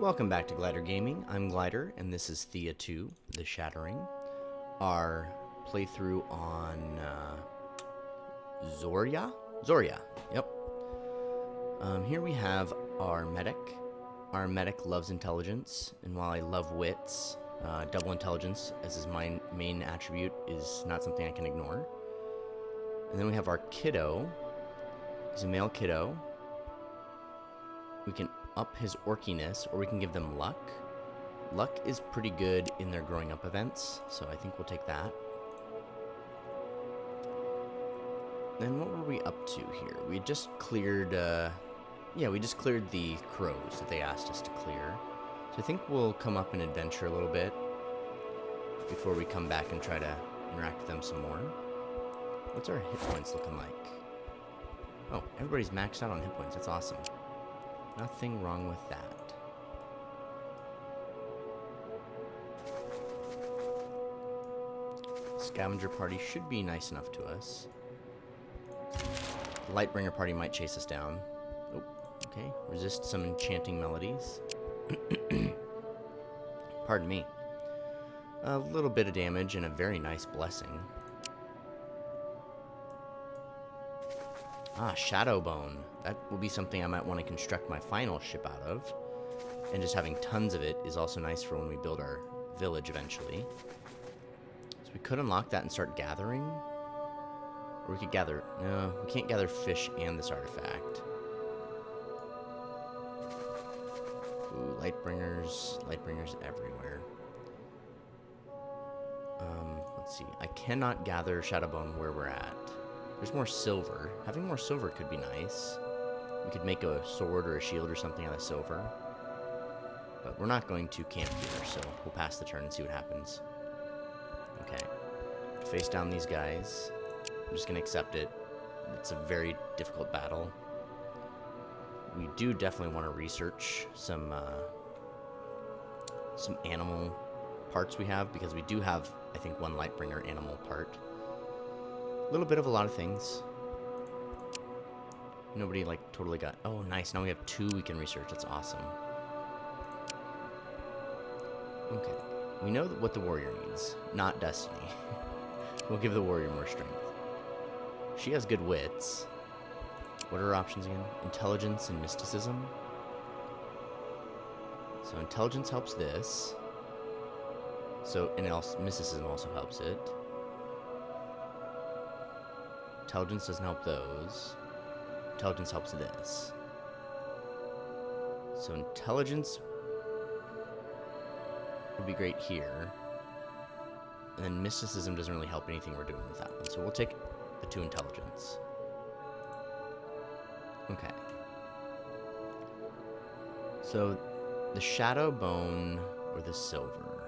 Welcome back to Glider Gaming. I'm Glider, and this is Thea 2, the Shattering. Our playthrough on Zorya? Zorya, yep. Here we have our medic. Our medic loves intelligence, and while I love wits, double intelligence as his main attribute is not something I can ignore. And then we have our kiddo. He's a male kiddo. We can up his orkiness, or we can give them luck. Luck is pretty good in their growing up events, so I think we'll take that. Then what were we up to here? We just cleared, we just cleared the crows that they asked us to clear. So I think we'll come up and adventure a little bit before we come back and try to interact with them some more. What's our hit points looking like? Oh, everybody's maxed out on hit points. That's awesome. Nothing wrong with that. Scavenger party should be nice enough to us. The Lightbringer party might chase us down. Oh, okay. Resist some enchanting melodies. Pardon me. A little bit of damage and a very nice blessing. Ah, Shadow Bone. That will be something I might want to construct my final ship out of. And just having tons of it is also nice for when we build our village eventually. So we could unlock that and start gathering. Or we could gather... No, we can't gather fish and this artifact. Ooh, Lightbringers. Lightbringers everywhere. Let's see. I cannot gather Shadowbone where we're at. There's more silver. Having more silver could be nice. We could make a sword or a shield or something out of silver. But we're not going to camp here, so we'll pass the turn and see what happens. Okay. Face down these guys. I'm just going to accept it. It's a very difficult battle. We do definitely want to research some animal parts we have, because we do have, I think, one Lightbringer animal part. A little bit of a lot of things. Nobody, like, totally got... Oh, nice. Now we have 2 we can research. That's awesome. Okay. We know what the warrior needs, not destiny. We'll give the warrior more strength. She has good wits. What are her options again? Intelligence and mysticism. So intelligence helps this. So, and also, mysticism also helps it. Intelligence doesn't help those. Intelligence helps this. So intelligence would be great here. And then mysticism doesn't really help anything we're doing with that one. So we'll take the 2 intelligence. Okay. So the shadow bone or the silver.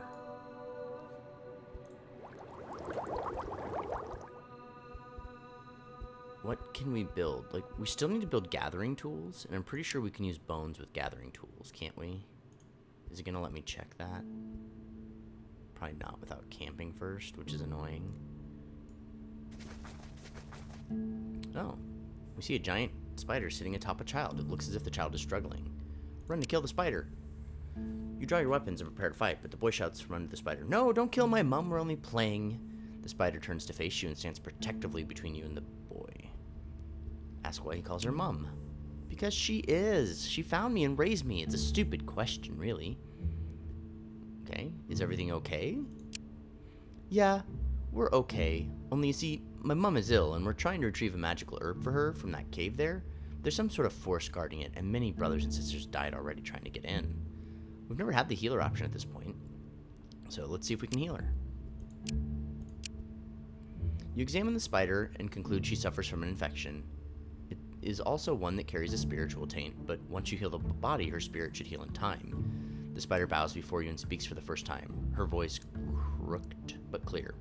What can we build? Like, we still need to build gathering tools, and I'm pretty sure we can use bones with gathering tools, can't we? Is it going to let me check that? Probably not without camping first, which is annoying. Oh, we see a giant spider sitting atop a child. It looks as if the child is struggling. Run to kill the spider. You draw your weapons and prepare to fight, but the boy shouts from under the spider. No, don't kill my mom, we're only playing. The spider turns to face you and stands protectively between you and the boy. Ask why he calls her mum. Because she is. She found me and raised me. It's a stupid question, really. Okay, is everything okay? Yeah, we're okay. Only you see, my mum is ill, and we're trying to retrieve a magical herb for her from that cave there. There's some sort of force guarding it, and many brothers and sisters died already trying to get in. We've never had the healer option at this point. So let's see if we can heal her. You examine the spider and conclude she suffers from an infection. It is also one that carries a spiritual taint, but once you heal the body, her spirit should heal in time. The spider bows before you and speaks for the first time, her voice crooked but clear.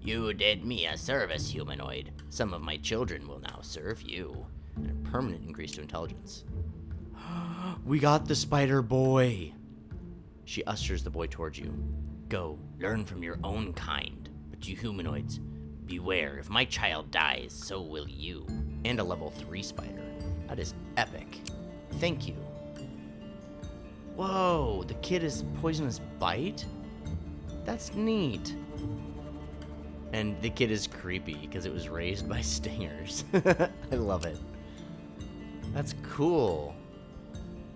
You did me a service, humanoid. Some of my children will now serve you. And a permanent increase to intelligence. We got the spider boy! She ushers the boy towards you. Go, learn from your own kind. But you humanoids, beware, if my child dies, so will you. And a level 3 spider. That is epic. Thank you. Whoa, the kid is poisonous bite? That's neat. And the kid is creepy because it was raised by stingers. I love it. That's cool.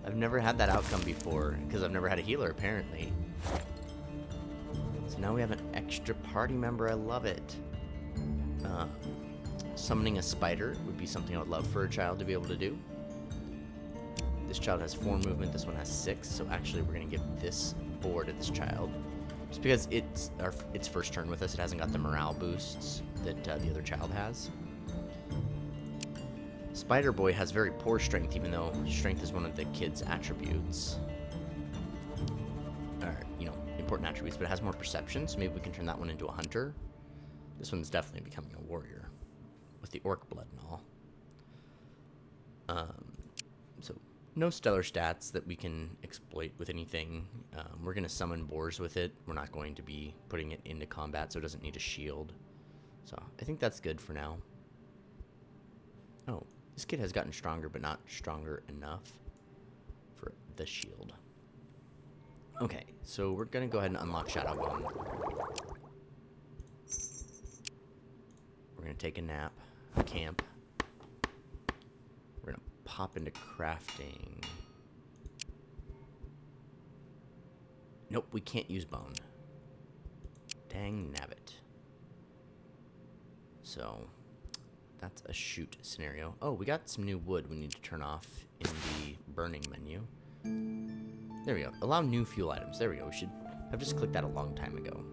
I've never had that outcome before because I've never had a healer, apparently. So now we have an extra party member. I love it. Summoning a spider would be something I would love for a child to be able to do. This child has 4 movement. This one has 6. So actually, we're going to give this boar to this child. Just because it's its first turn with us, it hasn't got the morale boosts that the other child has. Spider Boy has very poor strength, even though strength is one of the kid's attributes. Or, important attributes, but it has more perception, so maybe we can turn that one into a hunter. This one's definitely becoming a warrior, with the orc blood and all. So, no stellar stats that we can exploit with anything. We're going to summon boars with it. We're not going to be putting it into combat, so it doesn't need a shield. So, I think that's good for now. Oh, this kid has gotten stronger, but not stronger enough for the shield. Okay, so we're going to go ahead and unlock Shadowbone. We're going to take a nap, camp. We're going to pop into crafting. Nope, we can't use bone. Dang nabbit. So, that's a shoot scenario. Oh, we got some new wood we need to turn off in the burning menu. There we go. Allow new fuel items. There we go. We should have just clicked that a long time ago.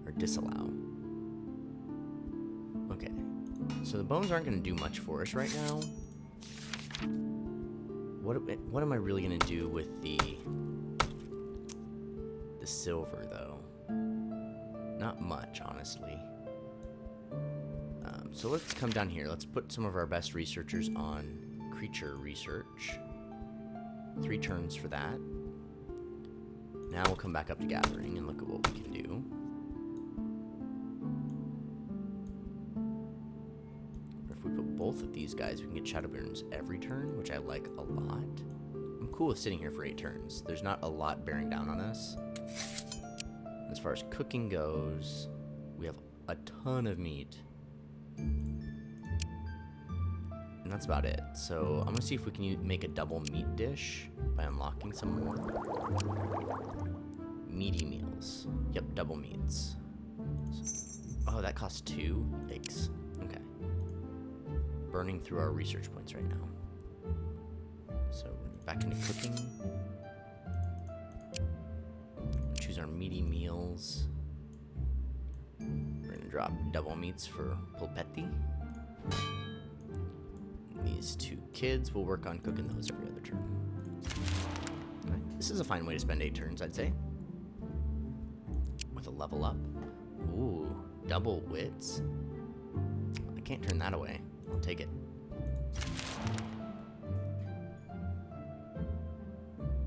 Or disallow. Okay. So the bones aren't going to do much for us right now. What am I really going to do with the silver, though? Not much, honestly. So let's come down here. Let's put some of our best researchers on creature research. 3 turns for that. Now we'll come back up to gathering and look at what we can do. If we put both of these guys, we can get Shadowburns every turn, which I like a lot. I'm cool with sitting here for 8 turns. There's not a lot bearing down on us. As far as cooking goes, we have a ton of meat. And that's about it. So I'm going to see if we can make a double meat dish by unlocking some more. Meaty meals. Yep, double meats. Oh, that costs 2? Yikes. Okay. Burning through our research points right now. So we're back into cooking. Choose our meaty meals. We're going to drop double meats for polpetti. These 2 kids will work on cooking those every other turn. Okay. This is a fine way to spend 8 turns, I'd say. With a level up. Ooh, double wits. I can't turn that away. I'll take it.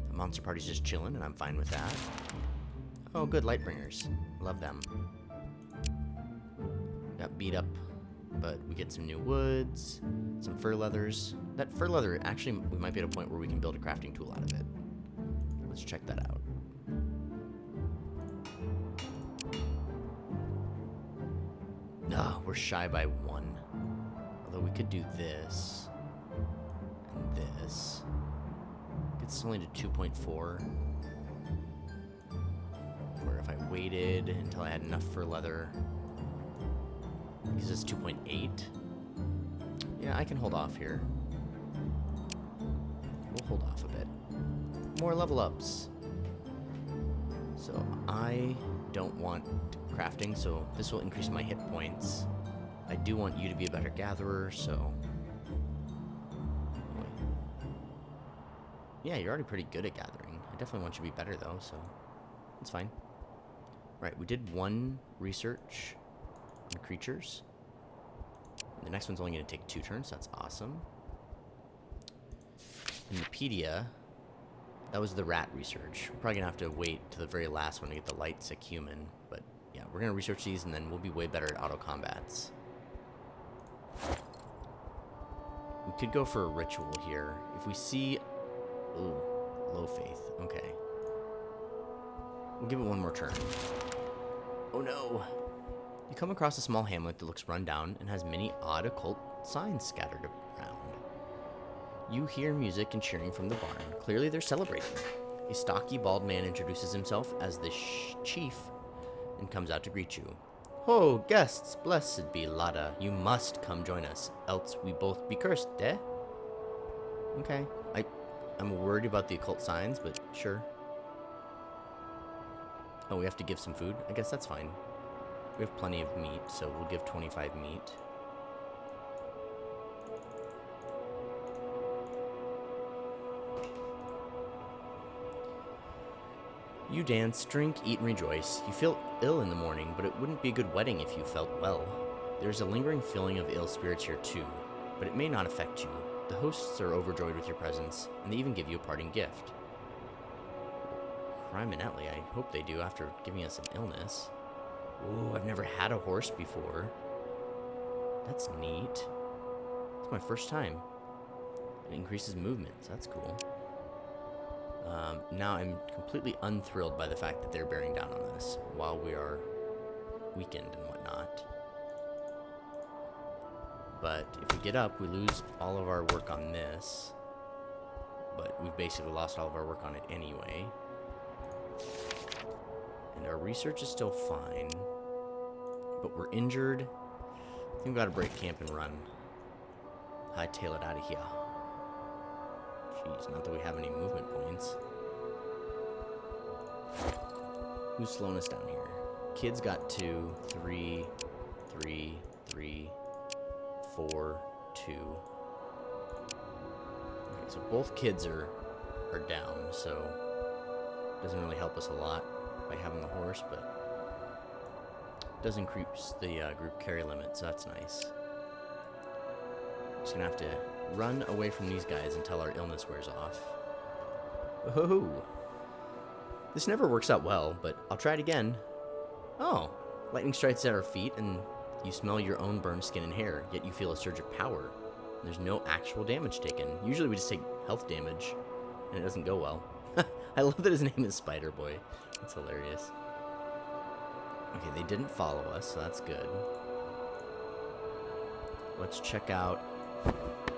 The monster party's just chilling, and I'm fine with that. Oh, good, Lightbringers. Love them. Got beat up, but we get some new woods, some fur leathers. That fur leather, actually, we might be at a point where we can build a crafting tool out of it. Let's check that out. Oh, we're shy by 1. Although we could do this and this. It's only to 2.4. Or if I waited until I had enough fur leather. Because it's 2.8. Yeah, I can hold off here. We'll hold off a bit. More level ups. So I don't want crafting, so this will increase my hit points. I do want you to be a better gatherer, so... Yeah, you're already pretty good at gathering. I definitely want you to be better, though, so it's fine. Right, we did 1 research on creatures. The next one's only going to take 2 turns, so that's awesome. In the Pedia, that was the rat research. We're probably going to have to wait to the very last one to get the light sick human, but yeah, we're going to research these and then we'll be way better at auto combats. We could go for a ritual here. If we see... Ooh, Low faith. Okay. We'll give it one more turn. Oh no! You come across a small hamlet that looks run down and has many odd occult signs scattered around. You hear music and cheering from the barn. Clearly they're celebrating. A stocky, bald man introduces himself as the chief and comes out to greet you. "Ho, guests, blessed be Lada. You must come join us, else we both be cursed, eh?" Okay. I'm worried about the occult signs, but sure. Oh, we have to give some food? I guess that's fine. We have plenty of meat, so we'll give 25 meat. You dance, drink, eat, and rejoice. You feel ill in the morning, but it wouldn't be a good wedding if you felt well. There's a lingering feeling of ill spirits here too, but it may not affect you. The hosts are overjoyed with your presence, and they even give you a parting gift. Criminally, I hope they do after giving us an illness. Ooh, I've never had a horse before. That's neat. It's my first time. It increases movement, so that's cool. Now I'm completely unthrilled by the fact that they're bearing down on us while we are weakened and whatnot. But if we get up, we lose all of our work on this. But we've basically lost all of our work on it anyway. And our research is still fine. But we're injured. I think we've got to break camp and run. Hightail it out of here. Jeez, not that we have any movement points. Who's slowing us down here? Kids got 2, 3, 3, 3, 4, 2. Okay, so both kids are down, so it doesn't really help us a lot by having the horse, but it does increase the group carry limit, so that's nice. Just gonna have to run away from these guys until our illness wears off. Oh, this never works out well, but I'll try it again. Oh, lightning strikes at our feet, and you smell your own burned skin and hair, yet you feel a surge of power. There's no actual damage taken. Usually we just take health damage, and it doesn't go well. I love that his name is Spider Boy. That's hilarious. Okay, they didn't follow us, so that's good. Let's check out...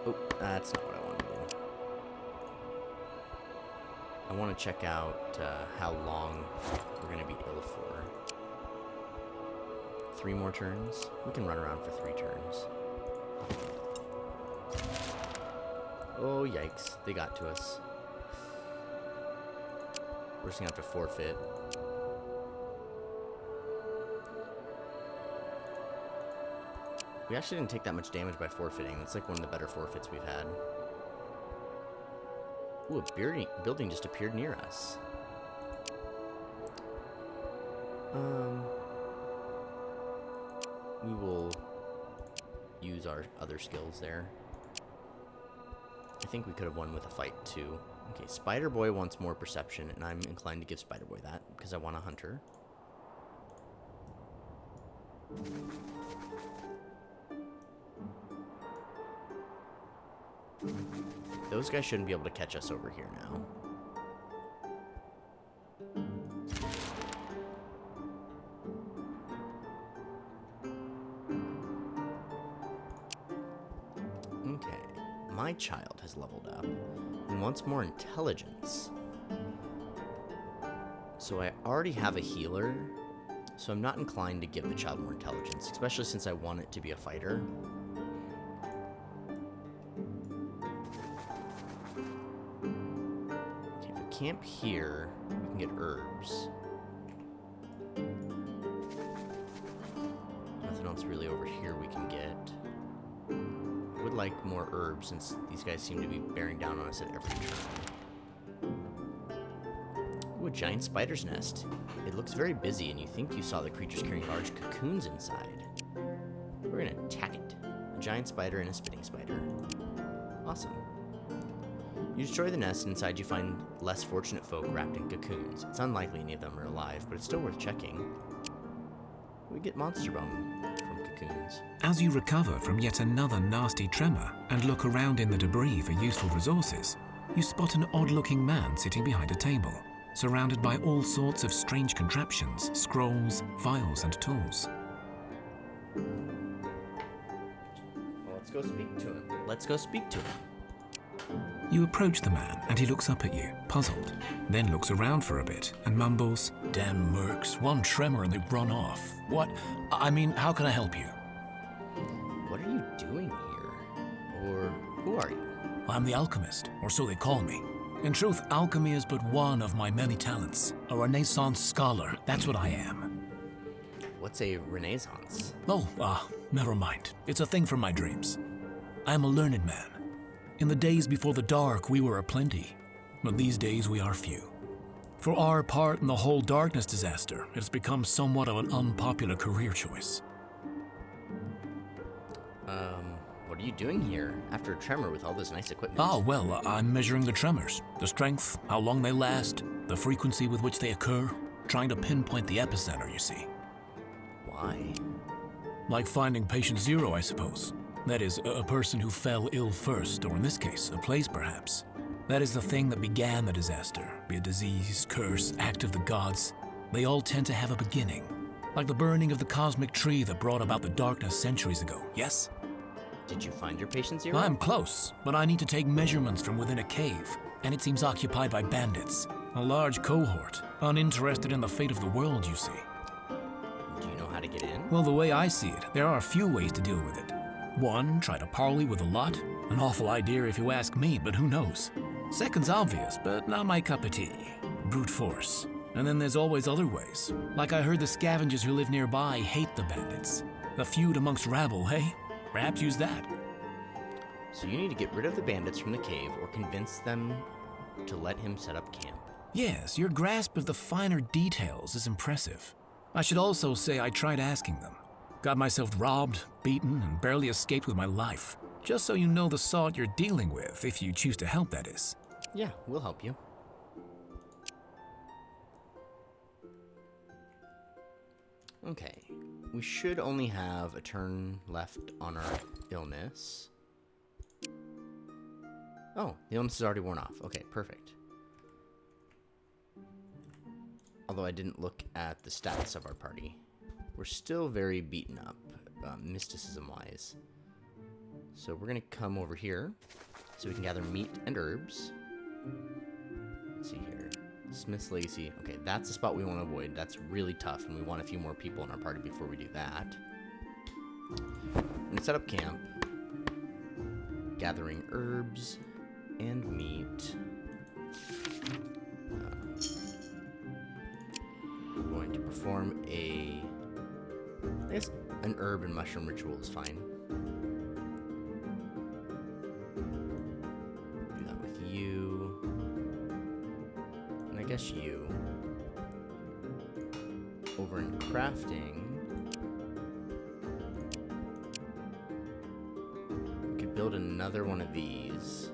Oh, that's not what I want to do. I want to check out how long we're going to be ill for. 3 more turns? We can run around for 3 turns. Oh, yikes. They got to us. We're just going to have to forfeit. We actually didn't take that much damage by forfeiting. That's like one of the better forfeits we've had. Ooh, a building just appeared near us. We will use our other skills there. I think we could have won with a fight too. Okay, Spider Boy wants more perception, and I'm inclined to give Spider Boy that because I want a hunter. Those guys shouldn't be able to catch us over here now. Okay, my child has leveled up and wants more intelligence. So I already have a healer, so I'm not inclined to give the child more intelligence, especially since I want it to be a fighter. Okay, if we camp here, we can get herbs. Nothing else really over here we can get. I would like more herbs since these guys seem to be bearing down on us at every turn. Ooh, a giant spider's nest. It looks very busy, and you think you saw the creatures carrying large cocoons inside. We're gonna attack it. A giant spider and a spitting spider. Awesome. You destroy the nest, and inside you find less fortunate folk wrapped in cocoons. It's unlikely any of them are alive, but it's still worth checking. We get monster bone from cocoons. As you recover from yet another nasty tremor and look around in the debris for useful resources, you spot an odd-looking man sitting behind a table, surrounded by all sorts of strange contraptions, scrolls, vials, and tools. Well, let's go speak to him. Let's go speak to him. You approach the man, and he looks up at you, puzzled, then looks around for a bit and mumbles, "Damn mercs, one tremor and they run off. What? I mean, how can I help you?" What are you doing here? Or who are you? "I'm the alchemist, or so they call me. In truth, alchemy is but one of my many talents. A Renaissance scholar, that's what I am." What's a renaissance? Never mind. It's a thing from my dreams. I am a learned man. In the days before the dark, we were aplenty, but these days we are few. For our part in the whole darkness disaster, it has become somewhat of an unpopular career choice. What are you doing here after a tremor with all this nice equipment? I'm measuring the tremors, the strength, how long they last, the frequency with which they occur, trying to pinpoint the epicenter, you see. Why? Like finding patient zero, I suppose. That is, a person who fell ill first, or in this case, a place perhaps. That is the thing that began the disaster, be it disease, curse, act of the gods. They all tend to have a beginning, like the burning of the cosmic tree that brought about the darkness centuries ago, yes? Did you find your patient zero? I'm close, but I need to take measurements from within a cave, and it seems occupied by bandits. A large cohort, uninterested in the fate of the world, you see. Do you know how to get in? Well, the way I see it, there are a few ways to deal with it. One, try to parley with a lot. An awful idea if you ask me, but who knows? Second's obvious, but not my cup of tea. Brute force. And then there's always other ways. Like I heard the scavengers who live nearby hate the bandits. The feud amongst rabble, hey? Perhaps use that. So you need to get rid of the bandits from the cave or convince them to let him set up camp. Yes, your grasp of the finer details is impressive. I should also say I tried asking them. Got myself robbed, beaten, and barely escaped with my life. Just so you know the sort you're dealing with, if you choose to help, that is. Yeah, we'll help you. Okay, we should only have a turn left on our illness. Oh, the illness is already worn off. Okay, perfect. Although I didn't look at the stats of our party. We're still very beaten up, mysticism-wise. So we're going to come over here so we can gather meat and herbs. Let's see here. Smith's Legacy. Okay, that's the spot we want to avoid. That's really tough, and we want a few more people in our party before we do that. We're going to set up camp. Gathering herbs and meat. We're going to perform I guess an herb and mushroom ritual is fine. Do that with you. And I guess you. Over in crafting, we could build another one of these.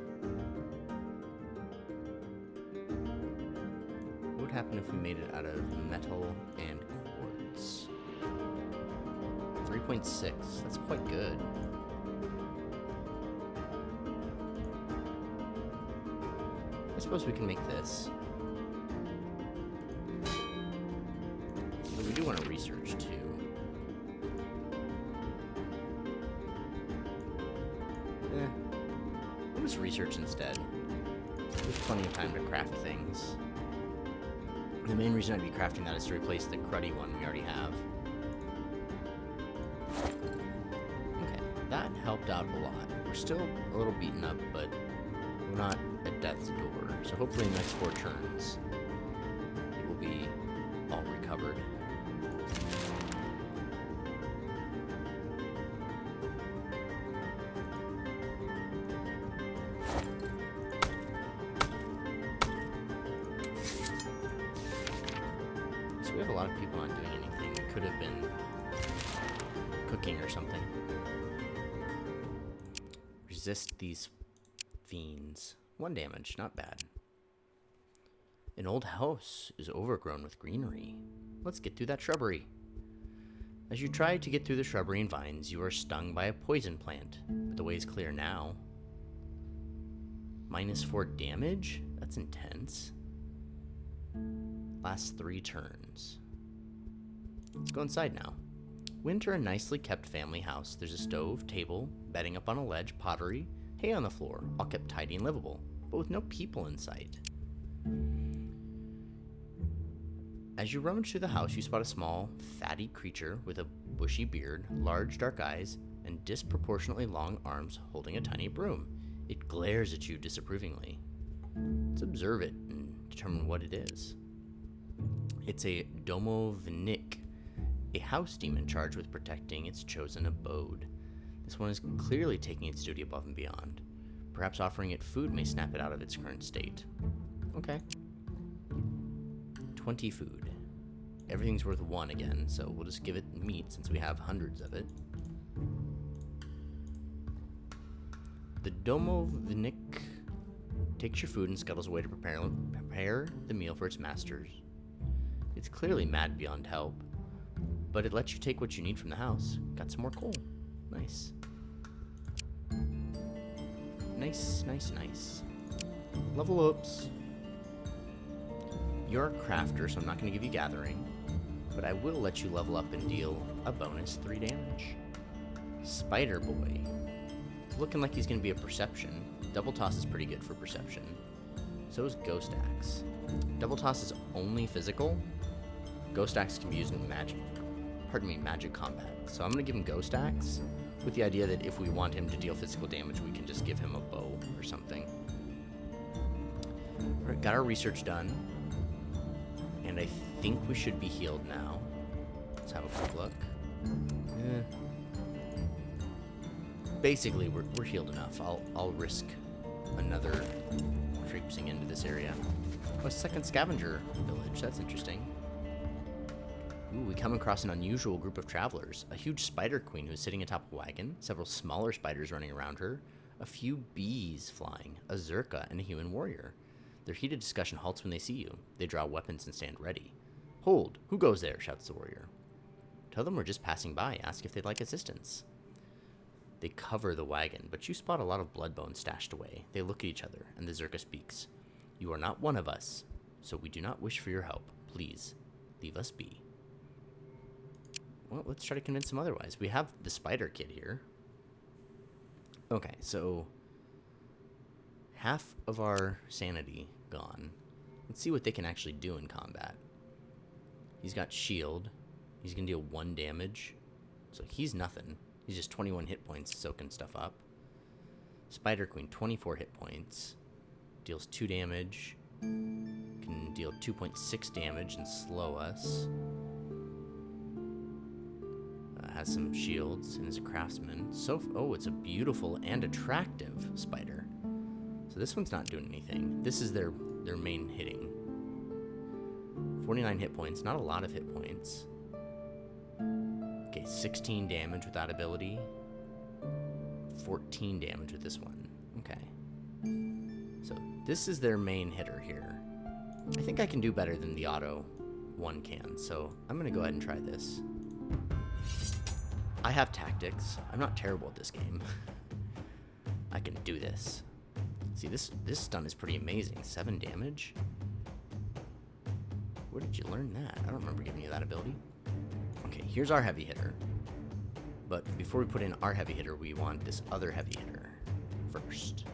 What would happen if we made it out of metal and quartz? 3.6. That's quite good. I suppose we can make this. But we do want to research too. We'll just research instead. There's plenty of time to craft things. The main reason I'd be crafting that is to replace the cruddy one we already have. Okay, that helped out a lot. We're still a little beaten up, but we're not at death's door. So hopefully in the next 4 turns, it will be all recovered. So we have a lot of people not doing anything. We could have been cooking or something. Resist these fiends. 1 damage, not bad. An old house is overgrown with greenery. Let's get through that shrubbery. As you try to get through the shrubbery and vines, you are stung by a poison plant, but the way is clear now. -4 damage? That's intense. Last 3 turns. Let's go inside now. We enter a nicely kept family house. There's a stove, table, bedding up on a ledge, pottery, hay on the floor, all kept tidy and livable, but with no people in sight. As you rummage through the house, you spot a small, fatty creature with a bushy beard, large dark eyes, and disproportionately long arms holding a tiny broom. It glares at you disapprovingly. Let's observe it and determine what it is. It's a domovnik, a house demon charged with protecting its chosen abode. This one is clearly taking its duty above and beyond. Perhaps offering it food may snap it out of its current state. Okay. 20 food. Everything's worth 1 again, so we'll just give it meat since we have hundreds of it. The domovnik takes your food and scuttles away to prepare the meal for its masters. It's clearly mad beyond help, but it lets you take what you need from the house. Got some more coal. Nice. Nice. Level ups. You're a crafter, so I'm not going to give you gathering, but I will let you level up and deal a bonus 3 damage. Spider Boy. Looking like he's going to be a perception. Double Toss is pretty good for perception. So is Ghost Axe. Double Toss is only physical. Ghost Axe can be used in magic combat. So I'm going to give him Ghost Axe with the idea that if we want him to deal physical damage, we can just give him a bow or something. Alright, got our research done. And I think we should be healed now. Let's have a quick look. Basically, we're healed enough. I'll risk another traipsing into this area. Oh, a second scavenger village. That's interesting. Ooh, we come across an unusual group of travelers. A huge spider queen who's sitting atop a wagon, several smaller spiders running around her, a few bees flying, a Zorya, and a human warrior. Their heated discussion halts when they see you. They draw weapons and stand ready. "Hold! Who goes there?" shouts the warrior. Tell them we're just passing by. Ask if they'd like assistance. They cover the wagon, but you spot a lot of blood bones stashed away. They look at each other, and the Zorya speaks. "You are not one of us, so we do not wish for your help. Please, leave us be." Well, let's try to convince them otherwise. We have the spider kid here. Okay, so half of our sanity gone. Let's see what they can actually do in combat. He's got shield. He's going to deal 1 damage. So he's nothing. He's just 21 hit points soaking stuff up. Spider Queen, 24 hit points. Deals 2 damage. Can deal 2.6 damage and slow us. Has some shields and is a craftsman. Oh, it's a beautiful and attractive spider. So this one's not doing anything. This is their main hitting. 49 hit points, not a lot of hit points. Okay, 16 damage with that ability. 14 damage with this one. Okay. So this is their main hitter here. I think I can do better than the auto one can, so I'm going to go ahead and try this. I have tactics. I'm not terrible at this game. I can do this. See, this stun is pretty amazing. 7 damage? Where did you learn that? I don't remember giving you that ability. Okay, here's our heavy hitter. But before we put in our heavy hitter, we want this other heavy hitter first.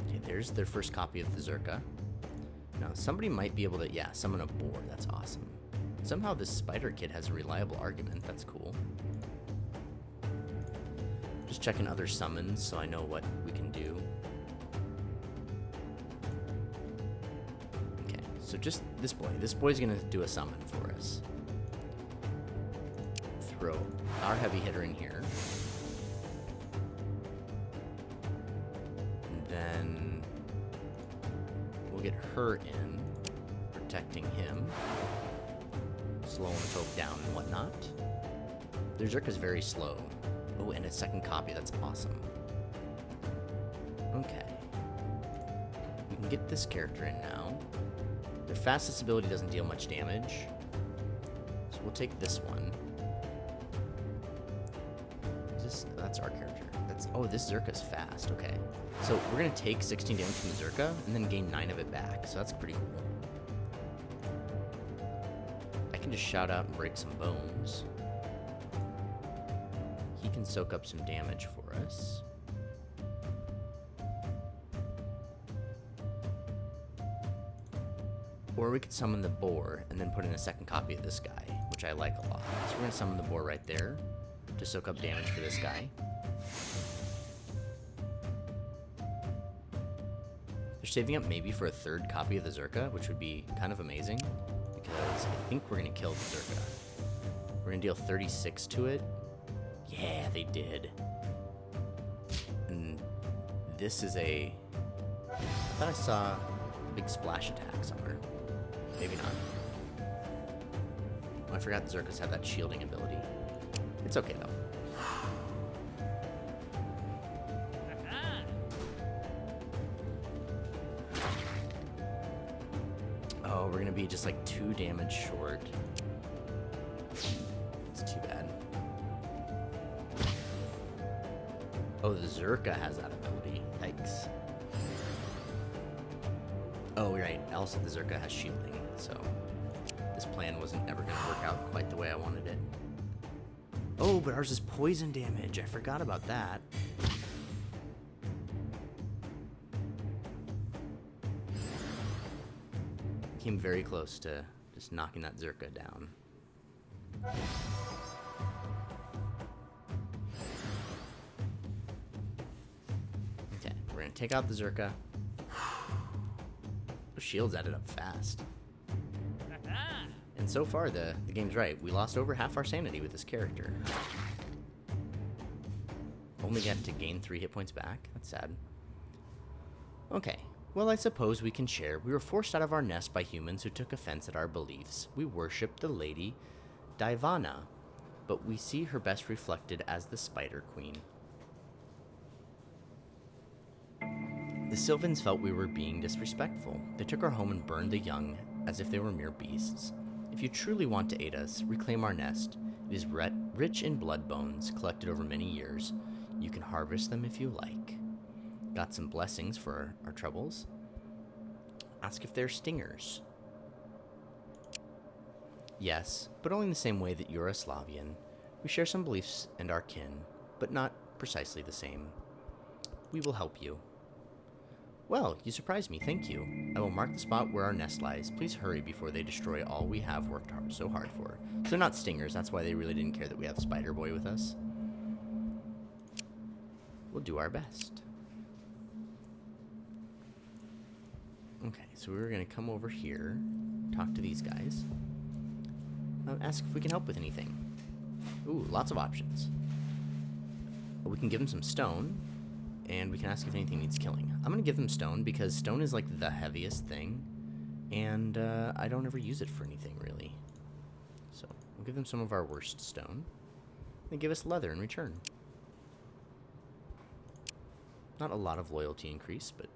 Okay, there's their first copy of the Zorya. Now, somebody might be able to, summon a boar. That's awesome. Somehow this spider kid has a reliable argument. That's cool. Just checking other summons so I know what we can do. Okay, so just this boy. This boy's going to do a summon for us. Throw our heavy hitter in here. And then we'll get her in, protecting him, slowing folk down and whatnot. Their Zorya's very slow. Oh, and a second copy. That's awesome. Okay. We can get this character in now. Their fastest ability doesn't deal much damage. So we'll take this one. Is this? That's our character. That's oh, this Zerka's fast. Okay, so we're gonna take 16 damage from the Zerka and then gain 9 of it back. So that's pretty cool. I can just shout out and break some bones. He can soak up some damage for us. Or we could summon the boar and then put in a second copy of this guy, which I like a lot. So we're gonna summon the boar right there to soak up damage for this guy. They're saving up maybe for a third copy of the Zerka, which would be kind of amazing, because I think we're gonna kill the Zerka. We're gonna deal 36 to it. Yeah, they did. And this is a... I thought I saw a big splash attack somewhere. Maybe not. Oh, I forgot the Zerkas have that shielding ability. It's okay though. Oh, we're gonna be just like 2 damage short. It's too bad. Oh, the Zerka has that ability. Yikes. Oh, right. Also, the Zerka has shielding, so this plan wasn't ever going to work out quite the way I wanted it. Oh, but ours is poison damage. I forgot about that. Came very close to just knocking that Zerka down. Okay, we're going to take out the Zerka. Those shields added up fast. And so far, the game's right. We lost over half our sanity with this character. Only get to gain 3 hit points back. That's sad. Okay. Well, I suppose we can share. We were forced out of our nest by humans who took offense at our beliefs. We worship the Lady Divana, but we see her best reflected as the Spider Queen. The Sylvans felt we were being disrespectful. They took our home and burned the young as if they were mere beasts. If you truly want to aid us, reclaim our nest. It is rich in blood bones collected over many years. You can harvest them if you like. Got some blessings for our troubles. Ask if they're stingers. Yes, but only in the same way that you're a Slavian. We share some beliefs and our kin, but not precisely the same. We will help you. Well, you surprised me, thank you. I will mark the spot where our nest lies. Please hurry before they destroy all we have worked so hard for. So they're not stingers, that's why they really didn't care that we have Spider Boy with us. We'll do our best. Okay, so we're gonna come over here, talk to these guys. Ask if we can help with anything. Ooh, lots of options. We can give them some stone, and we can ask if anything needs killing. I'm gonna give them stone because stone is like the heaviest thing, and I don't ever use it for anything really. So we'll give them some of our worst stone. They give us leather in return. Not a lot of loyalty increase, but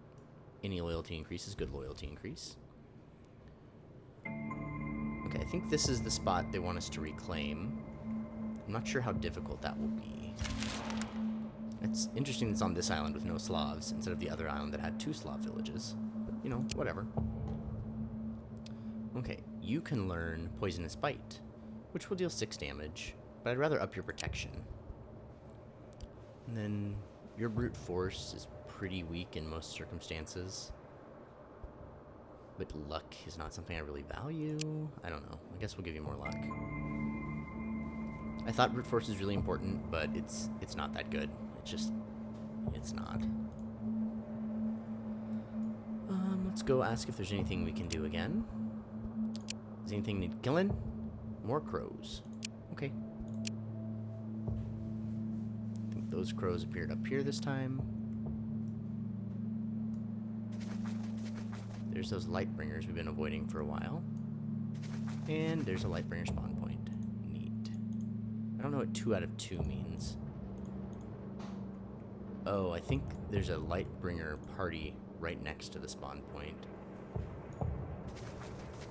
any loyalty increase is good loyalty increase. Okay, I think this is the spot they want us to reclaim. I'm not sure how difficult that will be. It's interesting it's on this island with no Slavs instead of the other island that had 2 Slav villages. But, you know, whatever. Okay, you can learn Poisonous Bite, which will deal 6 damage, but I'd rather up your protection. And then your brute force is pretty weak in most circumstances. But luck is not something I really value. I don't know. I guess we'll give you more luck. I thought brute force is really important, but it's not that good. It's not. Let's go ask if there's anything we can do again. Does anything need killing? More crows. Okay. I think those crows appeared up here this time. There's those Lightbringers we've been avoiding for a while. And there's a Lightbringer spawn point. Neat. I don't know what 2 out of 2 means. Oh, I think there's a Lightbringer party right next to the spawn point.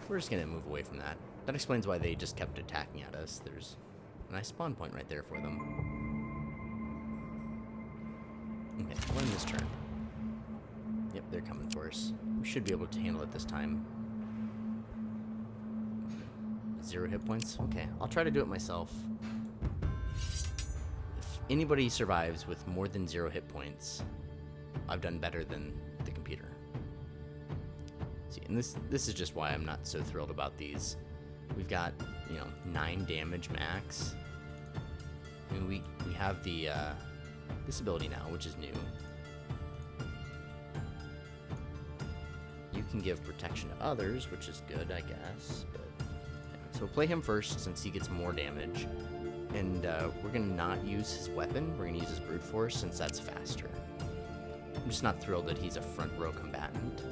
We're just gonna move away from that. That explains why they just kept attacking at us. There's a nice spawn point right there for them. Okay, we'll end this turn. Yep, they're coming for us. We should be able to handle it this time. 0 hit points? Okay, I'll try to do it myself. If anybody survives with more than 0 hit points, I've done better than the computer. See, and this is just why I'm not so thrilled about these. We've got, 9 damage max. I mean, we have the this ability now, which is new. You can give protection to others, which is good, I guess. But yeah. So we'll play him first since he gets more damage. And we're going to not use his weapon. We're going to use his brute force since that's faster. I'm just not thrilled that he's a front row combatant.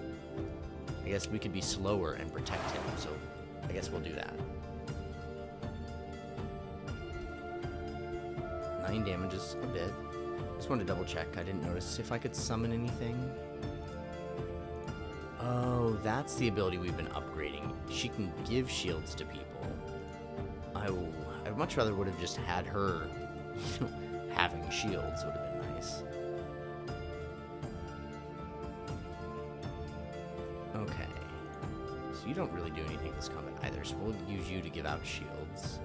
I guess we could be slower and protect him, so I guess we'll do that. 9 damage is a bit. Just wanted to double check. I didn't notice if I could summon anything. Oh, that's the ability we've been upgrading. She can give shields to people. I much rather would have just had her having shields would have been nice. Okay. So you don't really do anything this combat either, so we'll use you to give out shields.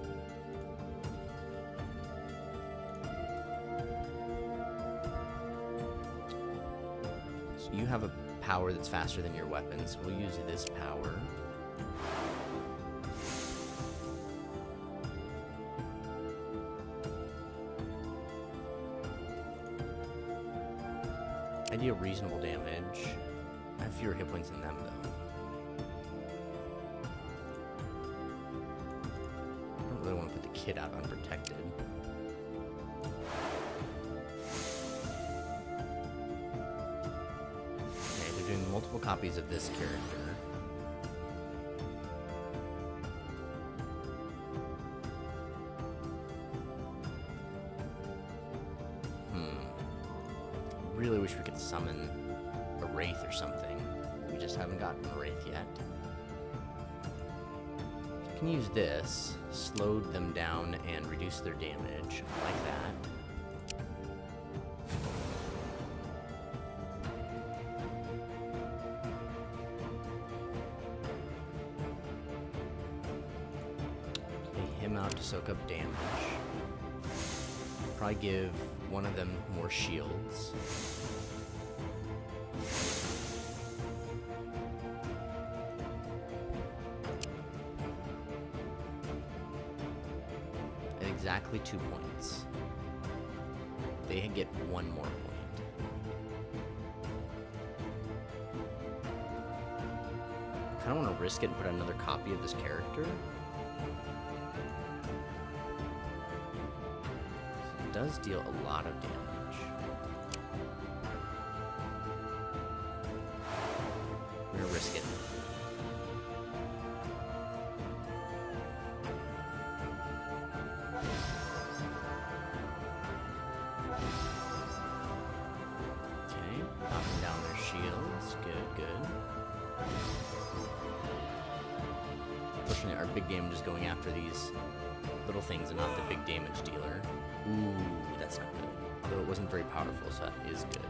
So you have a power that's faster than your weapons. We'll use this power. I deal reasonable damage. I have fewer hit points than them, though. I don't really want to put the kid out unprotected. Okay, they're doing multiple copies of this character. Really wish we could summon a wraith or something. We just haven't gotten a wraith yet. So I can use this, slow them down and reduce their damage. I like that. Play him out to soak up damage. Probably give one of them more shields. At exactly 2 points. They get 1 more point. I kind of want to risk it and put another copy of this character. Does deal a lot of damage. We're gonna risk it. Okay, knocking down their shields. Good. Unfortunately, our big damage is going after these little things and not the big damage dealer. Ooh, that's not good. Although it wasn't very powerful, so that is good.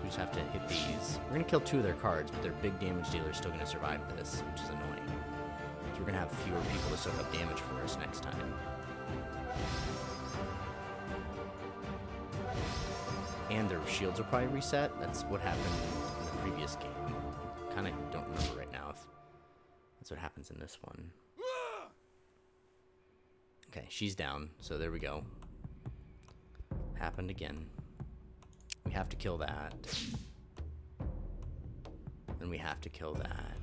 We just have to hit these. We're going to kill 2 of their cards, but their big damage dealer is still going to survive this, which is annoying. So we're going to have fewer people to soak up damage for us next time. And their shields will probably reset. That's what happened in the previous game. Kind of don't remember right now if that's what happens in this one. Okay, she's down, so there we go. Happened again. We have to kill that. Then we have to kill that.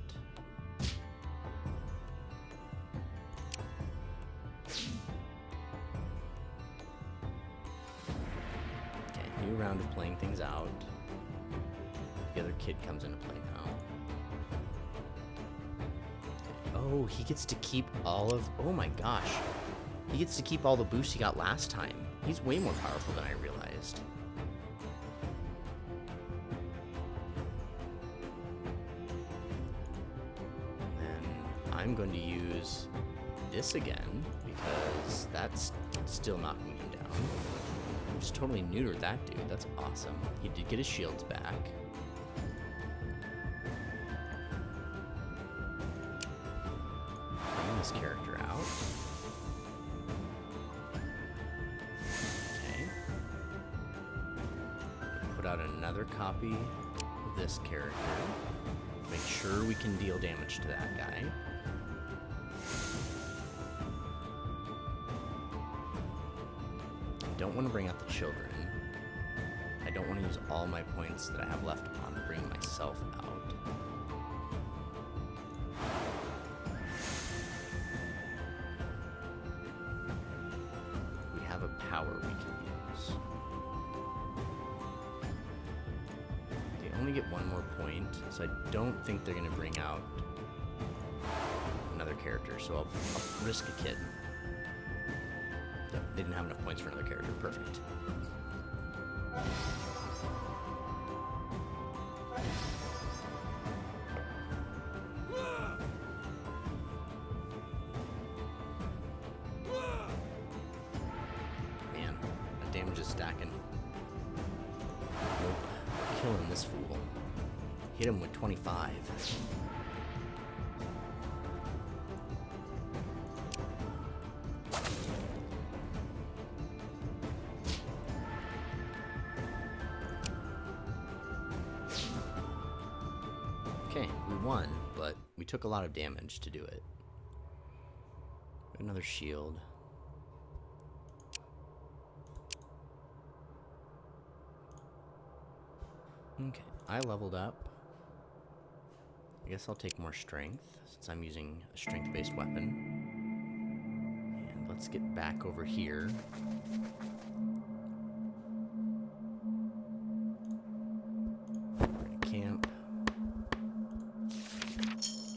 Okay, new round of playing things out. The other kid comes into play now. Oh, he gets to keep all of... Oh my gosh. He gets to keep all the boosts he got last time. He's way more powerful than I realized. And I'm going to use this again, because that's still knocking him down. We just totally neutered that dude. That's awesome. He did get his shields back. Bring this character out. Okay. Put out another copy of this character. Make sure we can deal damage to that guy. I don't want to bring out the children. I don't want to use all my points that I have left on bringing myself out. We have a power we can use. They only get one more point, so I don't think they're going to bring out another character, so I'll risk a kid. Yep, they didn't have enough points for another character. Perfect. Man, that damage is stacking. Nope. Killing this fool. Hit him with 25. Okay, we won, but we took a lot of damage to do it. Another shield. Okay, I leveled up. I guess I'll take more strength, since I'm using a strength-based weapon. And let's get back over here. We're gonna camp.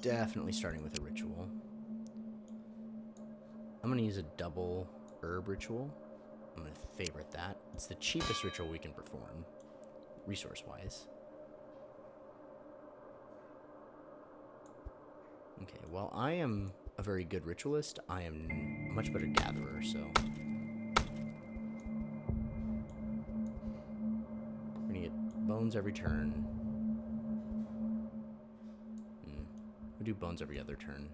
Definitely starting with a ritual. I'm gonna use a double herb ritual. I'm gonna favorite that. It's the cheapest ritual we can perform, resource-wise. Okay, while I am a very good ritualist, I am a much better gatherer, so... We're gonna get bones every turn. We do bones every other turn.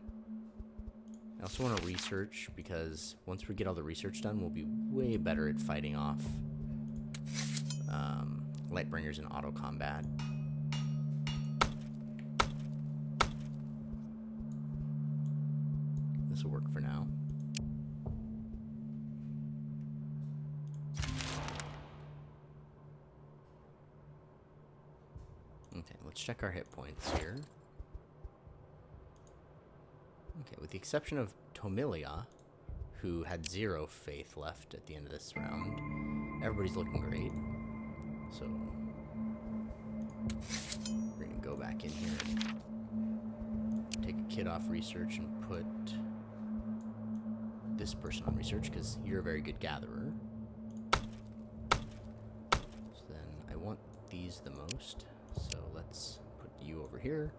I also want to research, because once we get all the research done, we'll be way better at fighting off Lightbringers in auto combat. This will work for now. Okay, let's check our hit points here. Okay, with the exception of Tomilia, who had 0 faith left at the end of this round, everybody's looking great. So, we're gonna go back in here, take a kid off research and put this person on research, because you're a very good gatherer. So then I want these the most, so let's put you over here,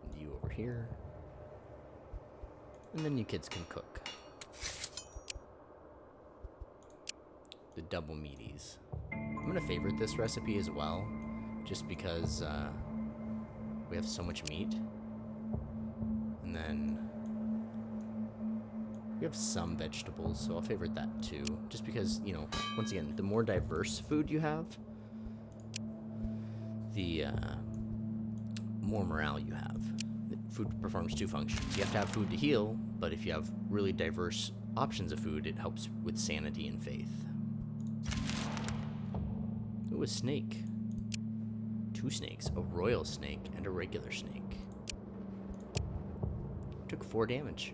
and you over here. And then you kids can cook. The double meaties. I'm gonna favorite this recipe as well, just because we have so much meat. And then we have some vegetables, so I'll favorite that too. Just because, you know, once again, the more diverse food you have, the more morale you have. Food performs 2 functions. You have to have food to heal, but if you have really diverse options of food, it helps with sanity and faith. Ooh, a snake. 2 snakes, a royal snake and a regular snake. Took 4 damage.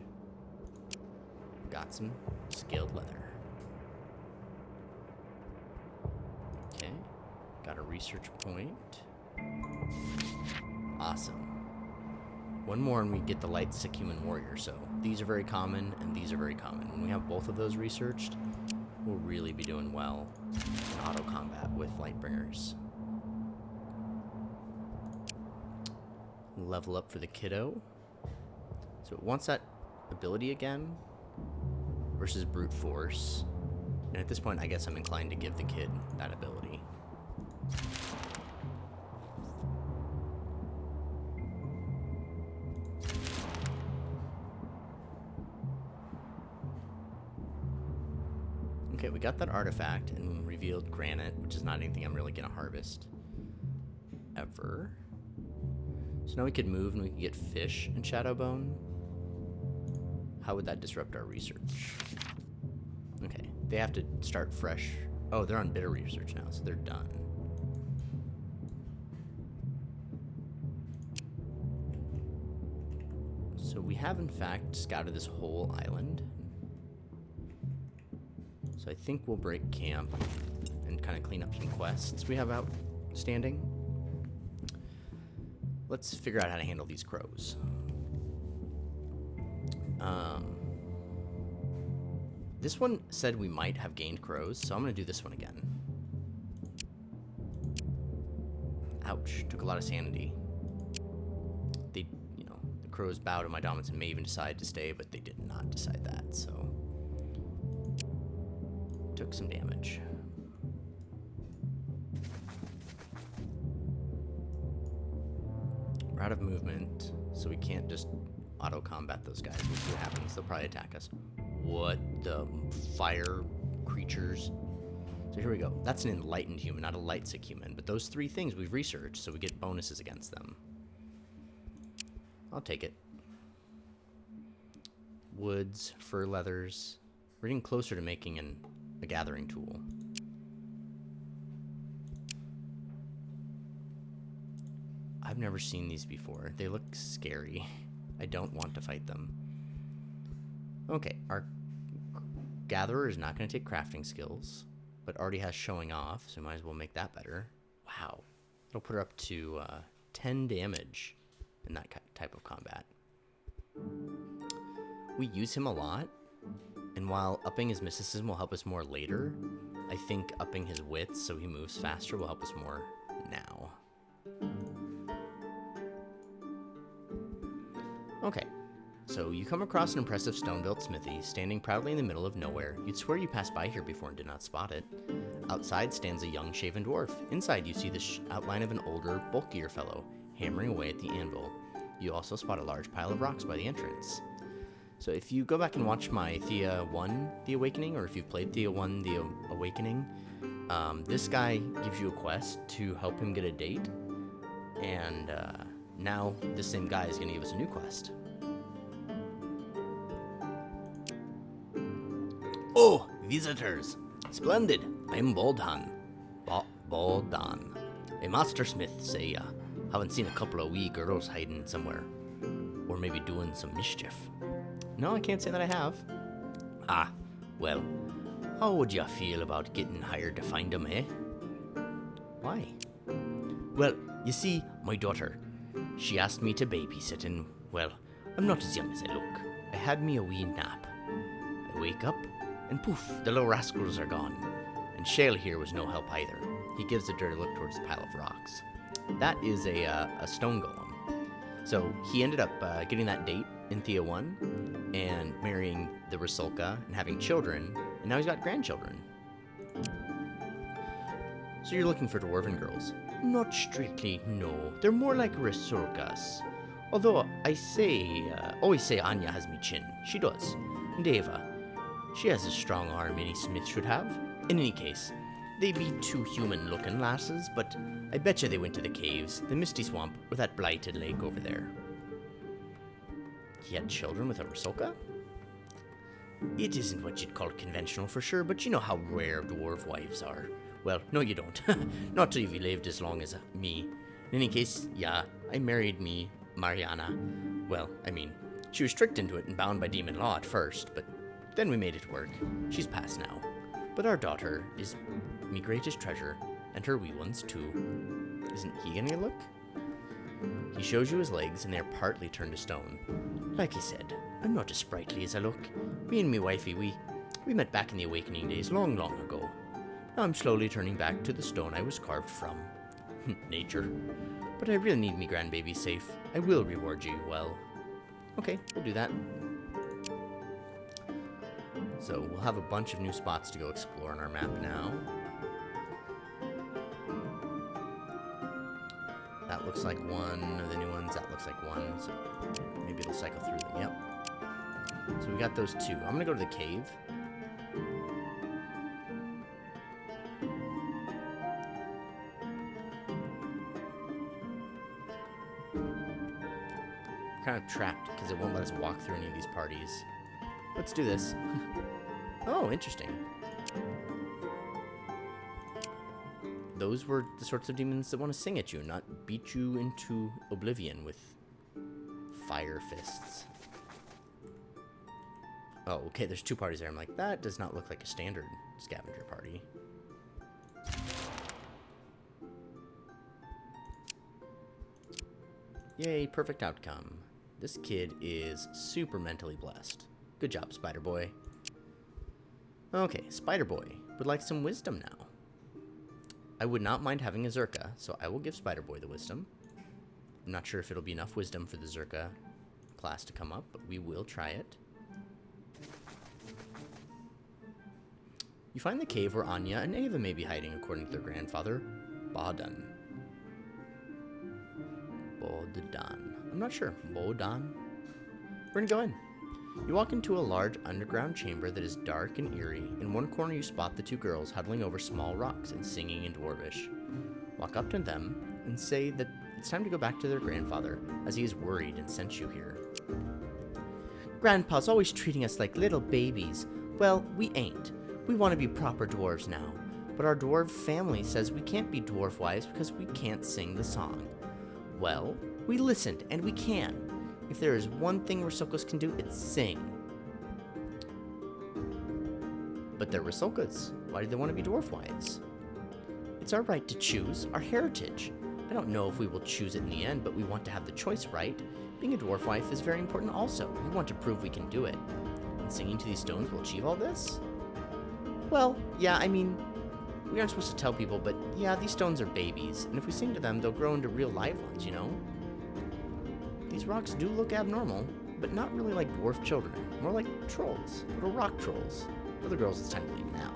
Got some scaled leather. Okay, got a research point. Awesome. One more and we get the light sick human warrior, so these are very common and these are very common. When we have both of those researched, we'll really be doing well in auto combat with Lightbringers. Level up for the kiddo. So once that ability again versus brute force. And at this point, I guess I'm inclined to give the kid that ability. Okay, we got that artifact and revealed granite, which is not anything I'm really going to harvest ever. So now we could move and we can get fish and Shadowbone. How would that disrupt our research? Okay, they have to start fresh. Oh, they're on bitter research now, so they're done. So we have, in fact, scouted this whole island. So I think we'll break camp and kind of clean up some quests we have outstanding. Let's figure out how to handle these crows. This one said we might have gained crows, so I'm going to do this one again. Ouch, took a lot of sanity. They, the crows bow to my dominance and may even decide to stay, but they did not decide that, so took some damage. We're out of movement, so we can't just auto-combat those guys. We'll see what happens. They'll probably attack us. What the fire creatures? So here we go. That's an enlightened human, not a light-sick human. But those three things we've researched, so we get bonuses against them. I'll take it. Woods, fur leathers. We're getting closer to making a gathering tool. I've never seen these before. They look scary. I don't want to fight them. Okay, our gatherer is not going to take crafting skills, but already has showing off, so might as well make that better. Wow. It'll put her up to 10 damage in that type of combat. We use him a lot, and while upping his mysticism will help us more later, I think upping his wits so he moves faster will help us more now. Okay, so you come across an impressive stone-built smithy standing proudly in the middle of nowhere. You'd swear you passed by here before and did not spot it. Outside stands a young shaven dwarf. Inside you see the outline of an older, bulkier fellow hammering away at the anvil. You also spot a large pile of rocks by the entrance. So if you go back and watch my Thea 1, The Awakening, or if you've played Thea 1, The Awakening, this guy gives you a quest to help him get a date, and now this same guy is going to give us a new quest. Oh, visitors! Splendid! I'm Boldan. Boldan. A mastersmith, say ya. Haven't seen a couple of wee girls hiding somewhere. Or maybe doing some mischief. No, I can't say that I have. Ah, well, how would ya feel about getting hired to find 'em, eh? Why? Well, you see, my daughter, she asked me to babysit and, well, I'm not as young as I look. I had me a wee nap. I wake up, and poof, the little rascals are gone. And Shale here was no help either. He gives a dirty look towards the pile of rocks. That is a stone golem. So he ended up getting that date in Thea 1 and marrying the Rusalka and having children, and now he's got grandchildren. So you're looking for dwarven girls? Not strictly, no. They're more like Rusalkas. Although always say Anya has me chin. She does. And Eva, she has a strong arm any smith should have. In any case, they be two human-looking lasses, but I betcha they went to the caves, the misty swamp, or that blighted lake over there. He had children with a Rusalka? It isn't what you'd call conventional for sure, but you know how rare dwarf wives are. Well, no you don't. Not till you've lived as long as me. In any case, yeah, I married me, Mariana. Well, I mean, she was tricked into it and bound by demon law at first, but then we made it work. She's passed now. But our daughter is me greatest treasure, and her wee ones too. Isn't he getting a look? He shows you his legs, and they're partly turned to stone. Like I said, I'm not as sprightly as I look. Me and me wifey, we met back in the Awakening days long, long ago. Now I'm slowly turning back to the stone I was carved from. Nature. But I really need me grandbaby safe. I will reward you well. Okay, we'll do that. So we'll have a bunch of new spots to go explore on our map now. That looks like one of the new ones. That looks like one. So maybe it'll cycle through them. Yep. So we got those two. I'm going to go to the cave. Kind of trapped because it won't let us walk through any of these parties. Let's do this. Oh, interesting. Those were the sorts of demons that want to sing at you, not beat you into oblivion with fire fists. Oh, okay, there's two parties there. I'm like, that does not look like a standard scavenger party. Yay, perfect outcome. This kid is super mentally blessed. Good job, Spider Boy. Okay, Spider Boy would like some wisdom now. I would not mind having a Zorya, so I will give Spider Boy the wisdom. I'm not sure if it'll be enough wisdom for the Zorya class to come up, but we will try it. You find the cave where Anya and Ava may be hiding, according to their grandfather, Bodan. Bodan. I'm not sure. Bodan? We're gonna go in. You walk into a large underground chamber that is dark and eerie. In one corner you spot the two girls huddling over small rocks and singing in Dwarvish. Walk up to them and say that it's time to go back to their grandfather, as he is worried and sent you here. Grandpa's always treating us like little babies. Well, we ain't. We want to be proper dwarves now. But our dwarf family says we can't be dwarf wives because we can't sing the song. Well, we listened, and we can. If there is one thing Risokos can do, it's sing. But they're Risokos. Why do they want to be dwarf wives? It's our right to choose, our heritage. I don't know if we will choose it in the end, but we want to have the choice, right? Being a dwarf wife is very important also. We want to prove we can do it. And singing to these stones will achieve all this? Well, yeah, I mean, we aren't supposed to tell people, but yeah, these stones are babies, and if we sing to them, they'll grow into real live ones, you know? These rocks do look abnormal, but not really like dwarf children. More like trolls, little rock trolls. For the girls, it's time to leave now.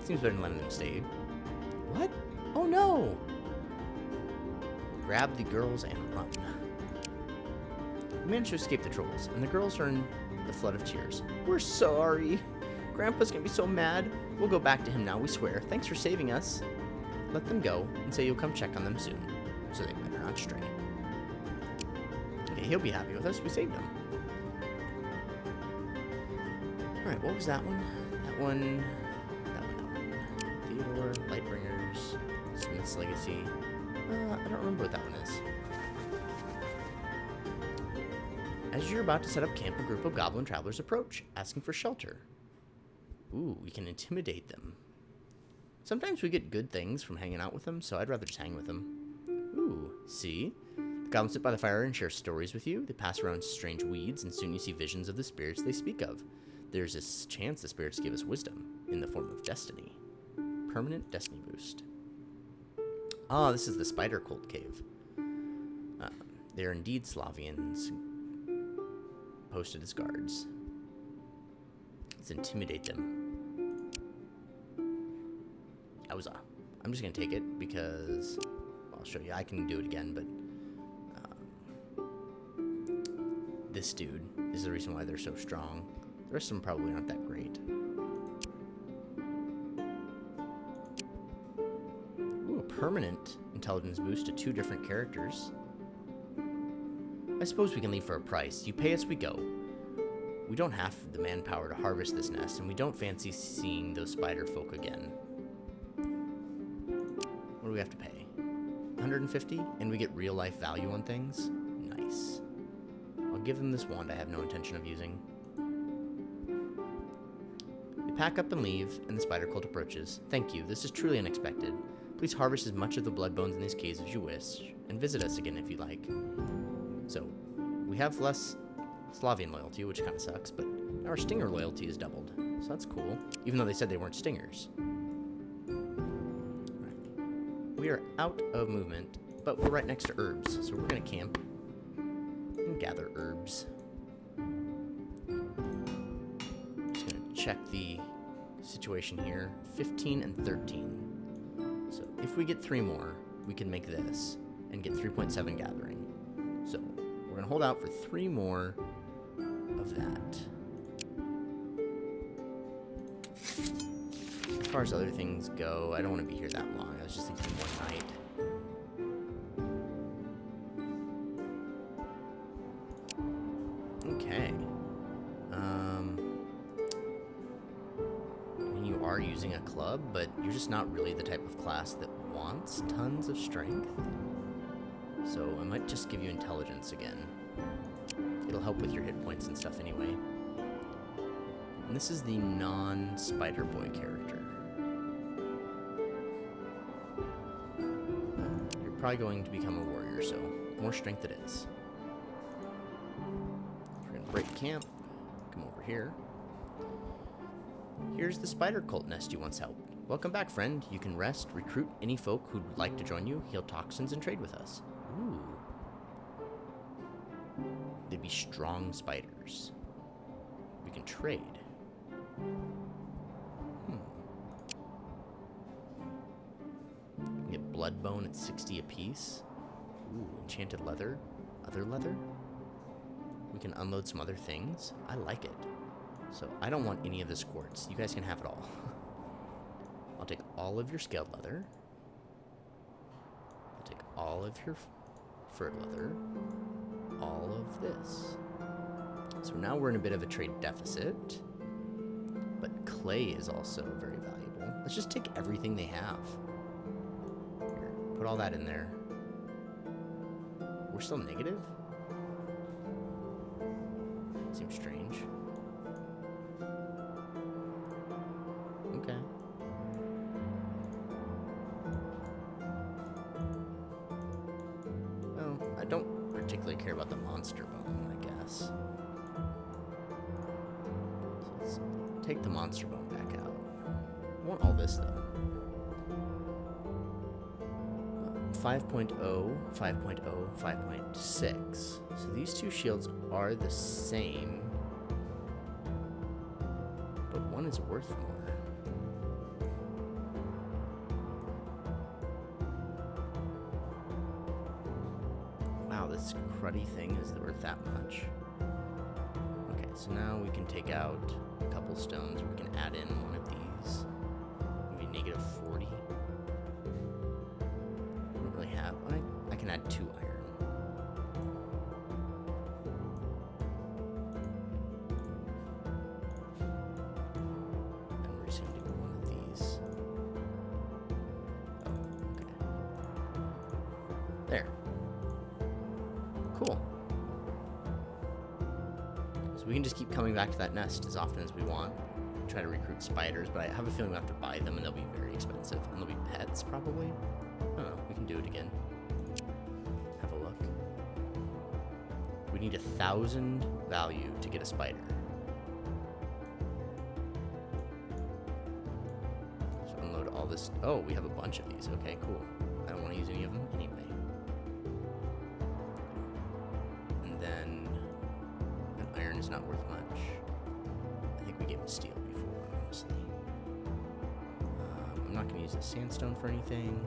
Seems better than letting them stay. What? Oh no! Grab the girls and run. We managed to escape the trolls, and the girls are in the flood of tears. We're sorry. Grandpa's gonna be so mad. We'll go back to him now, we swear. Thanks for saving us. Let them go, and say you'll come check on them soon, so they better not stray. Okay, he'll be happy with us. We saved him. Alright, what was that one? That one. Theodore, Lightbringers, Smith's Legacy. I don't remember what that one is. As you're about to set up camp, a group of goblin travelers approach, asking for shelter. Ooh, we can intimidate them. Sometimes we get good things from hanging out with them, so I'd rather just hang with them. Ooh, see? The goblins sit by the fire and share stories with you. They pass around strange weeds, and soon you see visions of the spirits they speak of. There's this chance the spirits give us wisdom, in the form of destiny. Permanent destiny boost. Ah, this is the spider cult cave. They are indeed Slavians, posted as guards. Let's intimidate them. Yowza. I'm just gonna take it because I'll show you. I can do it again, but this dude is the reason why they're so strong. The rest of them probably aren't that great. Ooh, a permanent intelligence boost to 2 different characters. I suppose we can leave for a price. You pay us, we go. We don't have the manpower to harvest this nest, and we don't fancy seeing those spider folk again. What do we have to pay? 150, and we get real life value on things? Nice. I'll give them this wand I have no intention of using. They pack up and leave, and the spider cult approaches. Thank you, this is truly unexpected. Please harvest as much of the blood bones in these caves as you wish, and visit us again if you like. So, we have less Slavian loyalty, which kind of sucks, but our stinger loyalty is doubled, so that's cool, even though they said they weren't stingers. Right. We are out of movement, but we're right next to herbs, so we're going to camp and gather herbs. check the situation here. 15 and 13. So if we get 3 more, we can make this and get 3.7 gathering. So we're gonna hold out for 3 more of that. As far as other things go, I don't want to be here that long. I was just thinking one night. Okay. I mean, you are using a club, but you're just not really the type of class that wants tons of strength. So I might just give you intelligence again. It'll help with your hit points and stuff anyway. And this is the non-Spider Boy character. You're probably going to become a warrior, so more strength it is. We're gonna break camp. Come over here. Here's the spider cult nest you once helped. Welcome back, friend. You can rest, recruit any folk who'd like to join you, heal toxins, and trade with us. Ooh. They'd be strong spiders. We can trade. We can get blood bone at 60 apiece. Ooh, enchanted leather. Other leather? We can unload some other things. I like it. So I don't want any of this quartz. You guys can have it all. I'll take all of your scaled leather. I'll take all of your fur leather. All of this. So now we're in a bit of a trade deficit. But clay is also very valuable. Let's just take everything they have. Here, put all that in there. We're still negative? Seems strange. Okay. Well, I don't particularly care about the monster bone, I guess. So let's take the monster bone back out. I want all this, though. 5.0, 5.0, 5.6. So these two shields are the same, but one is worth more. Wow, this cruddy thing is worth that much. Okay, so now we can take out a couple stones. We can add in one of these. Maybe negative 40. Have. I can add 2 iron. And we're just going to do one of these. Oh, okay. There. Cool. So we can just keep coming back to that nest as often as we want. Try to recruit spiders, but I have a feeling we'll have to buy them and they'll be very expensive. And they'll be pets, probably. I don't know, we can do it again. Have a look. We need 1,000 value to get a spider. So unload all this. Oh, we have a bunch of these. Okay, cool. I don't want to use any of them anyway. And then an iron is not worth much. I think we gave him steel before, honestly. I'm not going to use the sandstone for anything.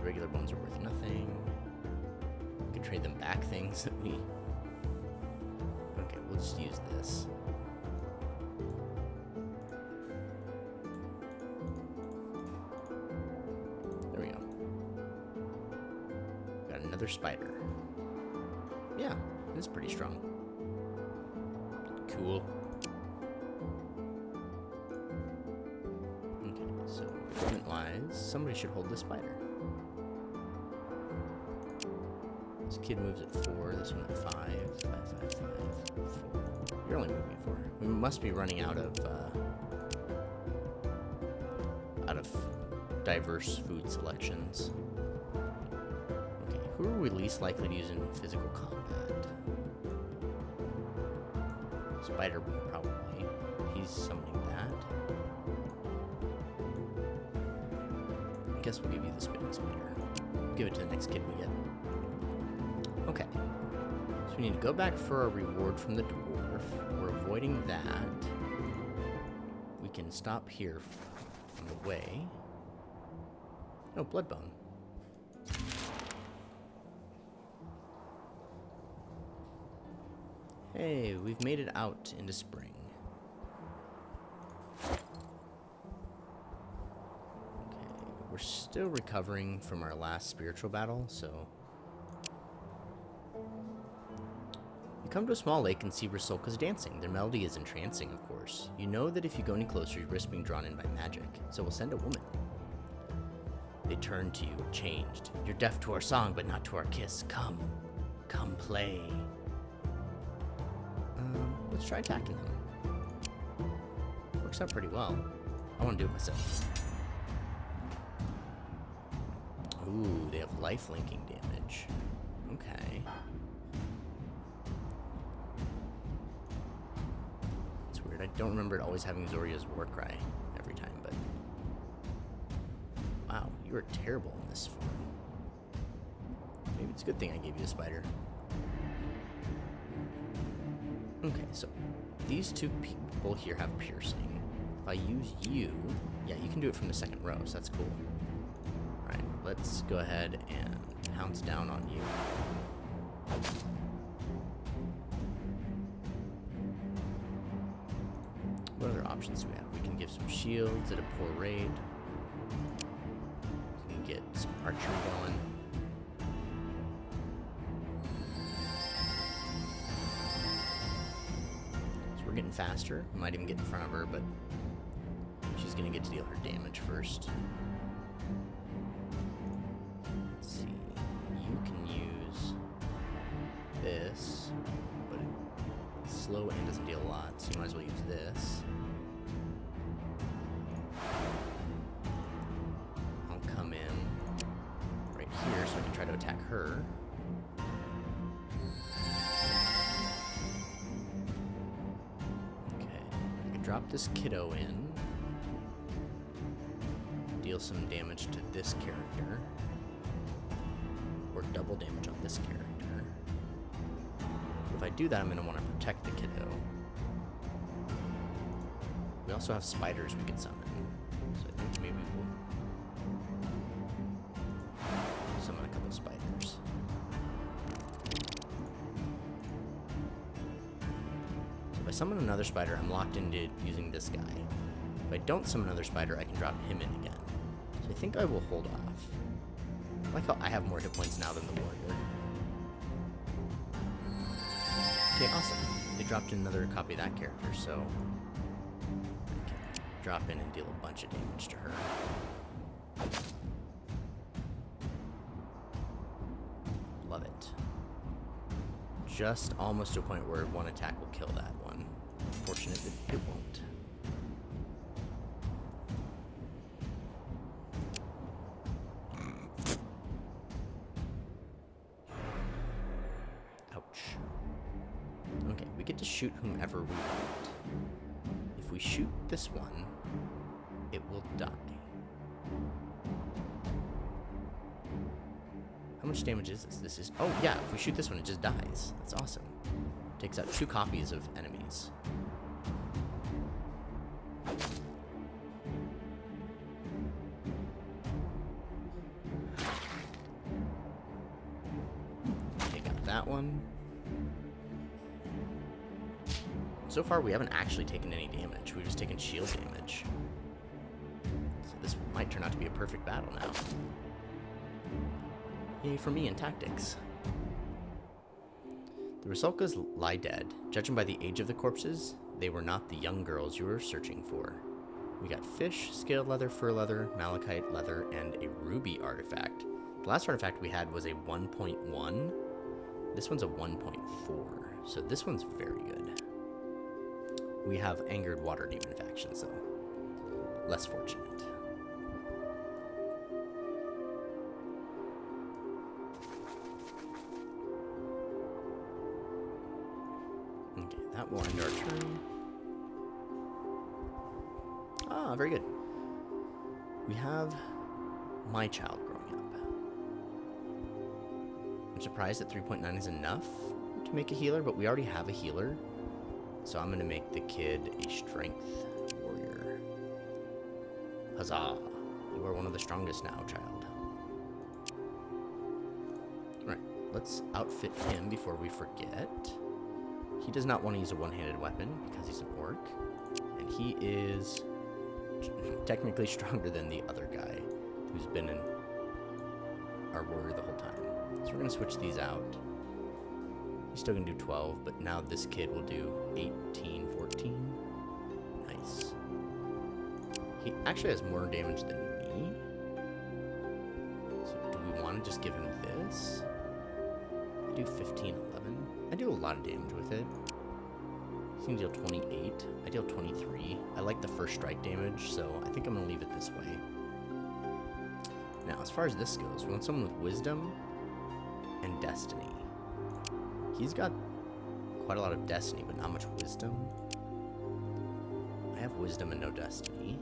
Regular bones are worth nothing. We can trade them back things that we... Okay, we'll just use this. There we go. Got another spider. Yeah, it is pretty strong. Cool. Okay, so equipment-wise, somebody should hold this spider. This kid moves at 4, this one at 5. 5, 5, 5, 4. You're only moving at 4. We must be running out of diverse food selections. Okay, who are we least likely to use in physical combat? Spider Boy, probably. He's summoning that. I guess we'll give you the spinning spider. Give it to the next kid we get. Okay. So we need to go back for a reward from the dwarf. We're avoiding that. We can stop here on the way. Oh, Bloodbone. Hey, we've made it out into spring. Okay, we're still recovering from our last spiritual battle, so... You come to a small lake and see Rusalka's dancing. Their melody is entrancing, of course. You know that if you go any closer, you risk being drawn in by magic, so we'll send a woman. They turn to you, changed. You're deaf to our song, but not to our kiss. Come. Come play. Let's try attacking them. Works out pretty well. I want to do it myself. Ooh, they have life linking damage. Okay. It's weird. I don't remember it always having Zorya's war cry every time, but... Wow, you are terrible in this form. Maybe it's a good thing I gave you a spider. Okay, so these two people here have piercing. If I use you, yeah, you can do it from the second row, so that's cool. Alright, let's go ahead and pounce down on you. What other options do we have? We can give some shields at a poor raid. We can get some archery going. We're getting faster. We might even get in front of her, but she's gonna get to deal her damage first. Let's see. You can use this, but it's slow and doesn't deal a lot, so you might as well use this. I'll come in right here so I can try to attack her. Drop this kiddo in. Deal some damage to this character. Or double damage on this character. If I do that, I'm going to want to protect the kiddo. We also have spiders we could summon. So I think maybe we'll summon a couple spiders. If I summon another spider, I'm locked into using this guy. If I don't summon another spider, I can drop him in again. So I think I will hold off. I like how I have more hit points now than the warrior. Okay, awesome. They dropped in another copy of that character, so I can drop in and deal a bunch of damage to her. Love it. Just almost to a point where one attack will kill that one. Unfortunate that it won't. Ouch. Okay, we get to shoot whomever we want. If we shoot this one, it will die. How much damage is this? This is... Oh, yeah, if we shoot this one, it just dies. That's awesome. Takes out 2 copies of enemies. Take out that one. So far, we haven't actually taken any damage. We've just taken shield damage. So this might turn out to be a perfect battle now. Yay for me in tactics. The Rusalkas lie dead. Judging by the age of the corpses, they were not the young girls you were searching for. We got fish, scaled leather, fur leather, malachite leather, and a ruby artifact. The last artifact we had was a 1.1. This one's a 1.4, so this one's very good. We have angered water demon factions, though. Less fortunate. Okay, that will end our turn. Ah, very good. We have my child growing up. I'm surprised that 3.9 is enough to make a healer, but we already have a healer. So I'm going to make the kid a strength warrior. Huzzah! You are one of the strongest now, child. Alright, let's outfit him before we forget. He does not want to use a one-handed weapon because he's an orc. And he is technically stronger than the other guy who's been in our warrior the whole time. So we're going to switch these out. He's still going to do 12, but now this kid will do 18, 14. Nice. He actually has more damage than me. So do we want to just give him this? I do 15, 11. I do a lot of damage with it. He's going to deal 28. I deal 23. I like the first strike damage, so I think I'm going to leave it this way. Now, as far as this goes, we want someone with wisdom and destiny. He's got quite a lot of destiny, but not much wisdom. I have wisdom and no destiny.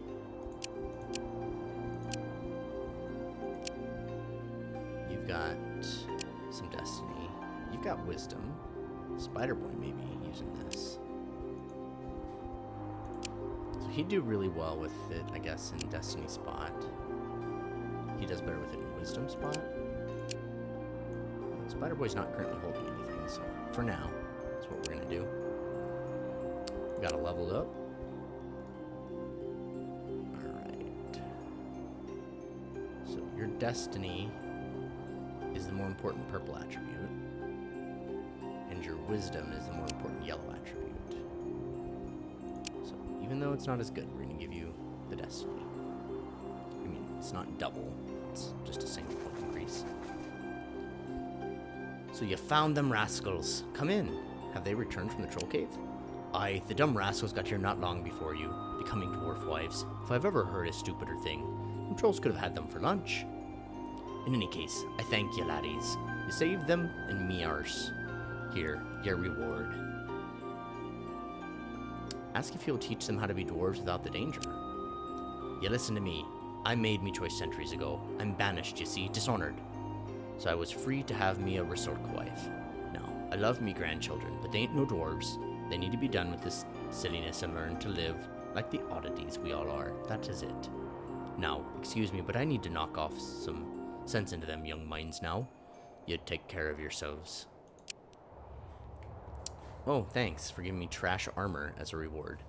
You've got some destiny. You've got wisdom. Spider Boy may be using this. So he'd do really well with it, I guess, in destiny spot. He does better with it in wisdom spot. Spider Boy's not currently holding anything, so for now, that's what we're gonna do. We got a leveled up. Alright. So your destiny is the more important purple attribute, and your wisdom is the more important yellow attribute. So even though it's not as good, we're gonna give you the destiny. I mean, it's not double, it's just a single point increase. So you found them rascals. Come in. Have they returned from the troll cave? Aye, the dumb rascals got here not long before you, becoming dwarf wives. If I've ever heard a stupider thing, them trolls could have had them for lunch. In any case, I thank you, laddies. You saved them, and me arse. Here, your reward. Ask if you'll teach them how to be dwarves without the danger. You listen to me. I made me choice centuries ago. I'm banished, you see, dishonored. So I was free to have me a Resork wife. Now, I love me grandchildren, but they ain't no dwarves. They need to be done with this silliness and learn to live like the oddities we all are. That is it. Now, excuse me, but I need to knock off some sense into them young minds now. You take care of yourselves. Oh, thanks for giving me trash armor as a reward.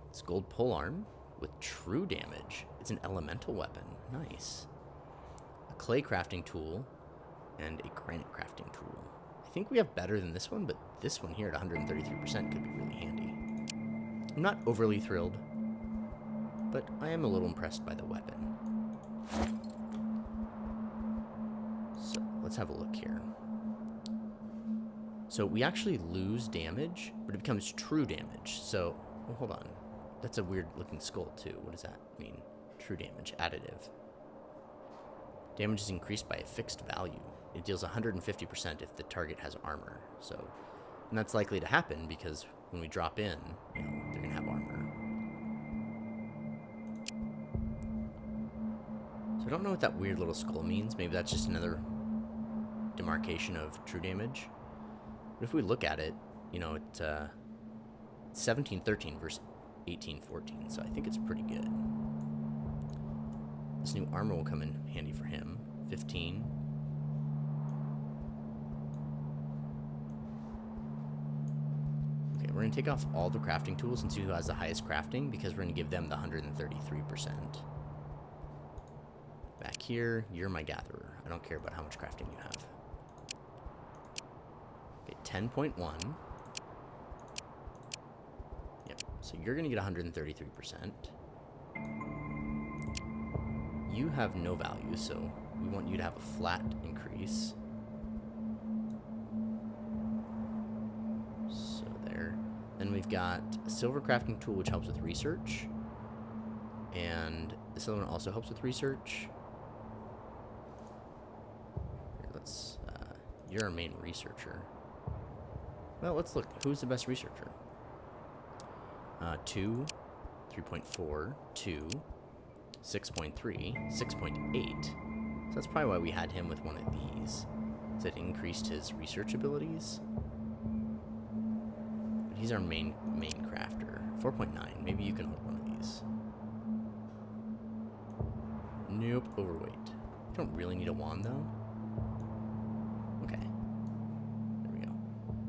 It's gold polearm with true damage. It's an elemental weapon. Nice. A clay crafting tool and a granite crafting tool. I think we have better than this one, but this one here at 133% could be really handy. I'm not overly thrilled, but I am a little impressed by the weapon. So, let's have a look here. So, we actually lose damage, but it becomes true damage. So, well, hold on. That's a weird looking skull, too. What does that mean? True damage, additive. Damage is increased by a fixed value. It deals 150% if the target has armor. So, and that's likely to happen because when we drop in, you know, they're gonna have armor. So I don't know what that weird little skull means. Maybe that's just another demarcation of true damage. But if we look at it, you know, it's 1713 versus 1814. So I think it's pretty good. This new armor will come in handy for him. 15. Okay, we're going to take off all the crafting tools and see who has the highest crafting because we're going to give them the 133%. Back here, you're my gatherer. I don't care about how much crafting you have. Okay, 10.1. Yep, so you're going to get 133%. You have no value, so we want you to have a flat increase. So there. Then we've got a silver crafting tool, which helps with research. And the silver one also helps with research. Here, let's, you're our main researcher. Well, let's look. Who's the best researcher? 2, 3.4, 2, 6.3, 6.8. So that's probably why we had him with one of these. So it increased his research abilities. he's our main crafter. 4.9. Maybe you can hold one of these. Nope, overweight. You don't really need a wand, though. Okay. There we go.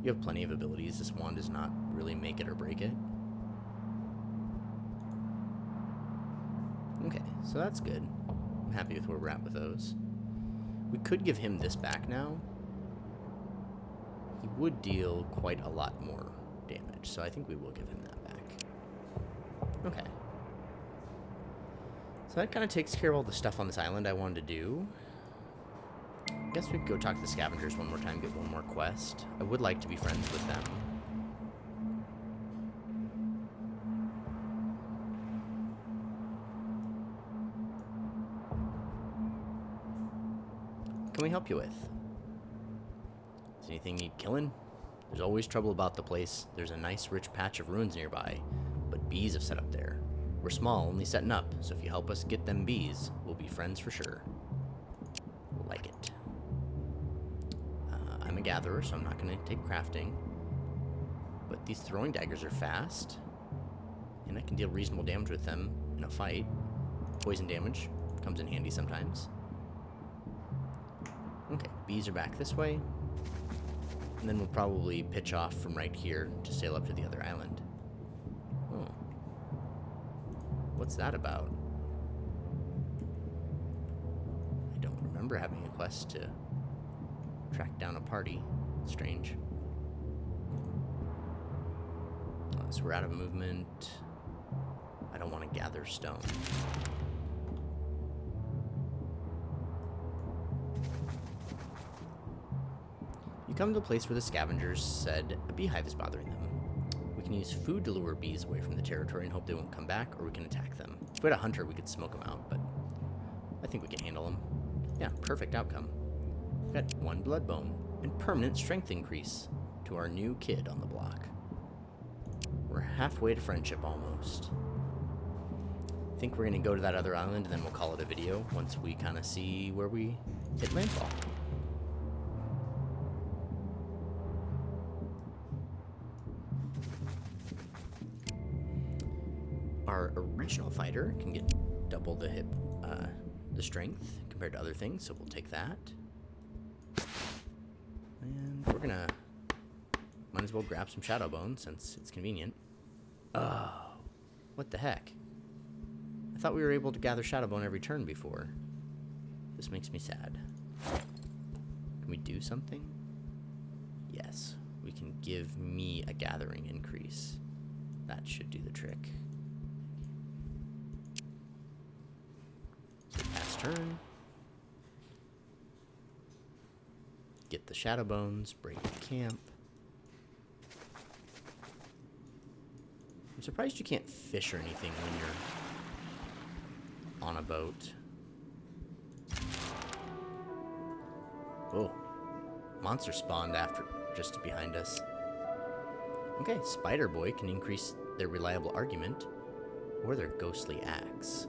You have plenty of abilities. This wand does not really make it or break it. Okay, so that's good. I'm happy with where we're at with those. We could give him this back now. He would deal quite a lot more damage, so I think we will give him that back. Okay. So that kind of takes care of all the stuff on this island I wanted to do. I guess we could go talk to the scavengers one more time, get one more quest. I would like to be friends with them. What can we help you with? Is anything need killing? There's always trouble about the place. There's a nice rich patch of ruins nearby, but bees have set up there. We're small, only setting up, so if you help us get them bees, we'll be friends for sure. Like it. I'm a gatherer, so I'm not going to take crafting. But these throwing daggers are fast, and I can deal reasonable damage with them in a fight. Poison damage comes in handy sometimes. Okay, bees are back this way. And then we'll probably pitch off from right here to sail up to the other island. Oh. What's that about? I don't remember having a quest to track down a party. Strange. So we're out of movement. I don't want to gather stone. You come to a place where the scavengers said a beehive is bothering them. We can use food to lure bees away from the territory and hope they won't come back, or we can attack them. If we had a hunter, we could smoke them out, but I think we can handle them. Yeah, perfect outcome. We got 1 blood bone and permanent strength increase to our new kid on the block. We're halfway to friendship almost. I think we're going to go to that other island and then we'll call it a video once we kind of see where we hit landfall. Our original fighter can get double the the strength compared to other things, so we'll take that. And we're gonna might as well grab some shadow bone since it's convenient. Oh, what the heck? I thought we were able to gather shadow bone every turn before. This makes me sad. Can we do something? Yes, we can give me a gathering increase. That should do the trick. Pass turn. Get the shadow bones, break the camp. I'm surprised you can't fish or anything when you're on a boat. Oh, monster spawned after just behind us. Okay, Spider Boy can increase their reliable argument or their ghostly axe.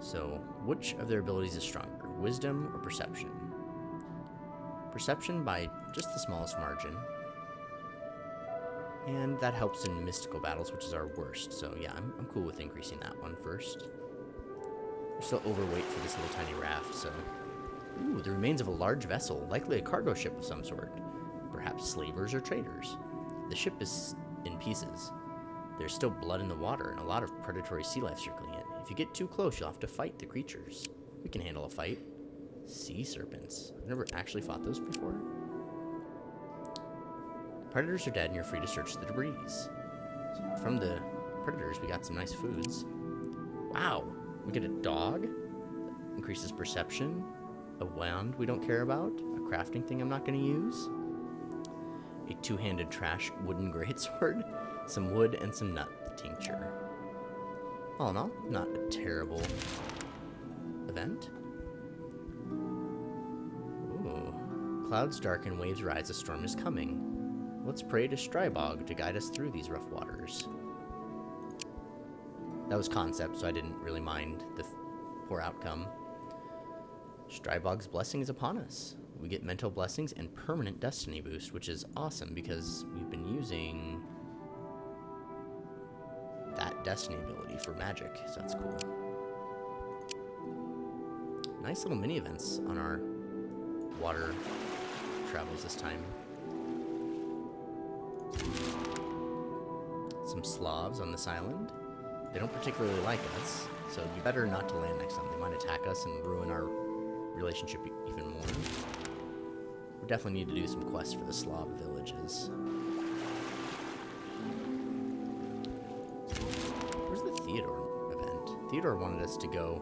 So, which of their abilities is stronger, wisdom or perception? Perception by just the smallest margin. And that helps in mystical battles, which is our worst. So yeah, I'm cool with increasing that one first. We're still overweight for this little tiny raft, so... Ooh, the remains of a large vessel, likely a cargo ship of some sort. Perhaps slavers or traders. The ship is in pieces. There's still blood in the water and a lot of predatory sea life circling it. If you get too close, you'll have to fight the creatures. We can handle a fight. Sea serpents. I've never actually fought those before. Predators are dead and you're free to search the debris. So from the predators, we got some nice foods. Wow, we get a dog. That increases perception. A wand we don't care about. A crafting thing I'm not going to use. A two-handed trash wooden greatsword. Some wood and some nut tincture. All in all, not a terrible event. Ooh. Clouds darken, waves rise, a storm is coming. Let's pray to Strybog to guide us through these rough waters. That was concept, so I didn't really mind the poor outcome. Strybog's blessing is upon us. we get mental blessings and permanent destiny boost, which is awesome because we've been using that destiny ability for magic, so that's cool. Nice little mini events on our water travels this time. Some Slavs on this island. They don't particularly like us, so you better not to land next time. They might attack us and ruin our relationship even more. We definitely need to do some quests for the Slav villages. Where's the Theodore event? Theodore wanted us to go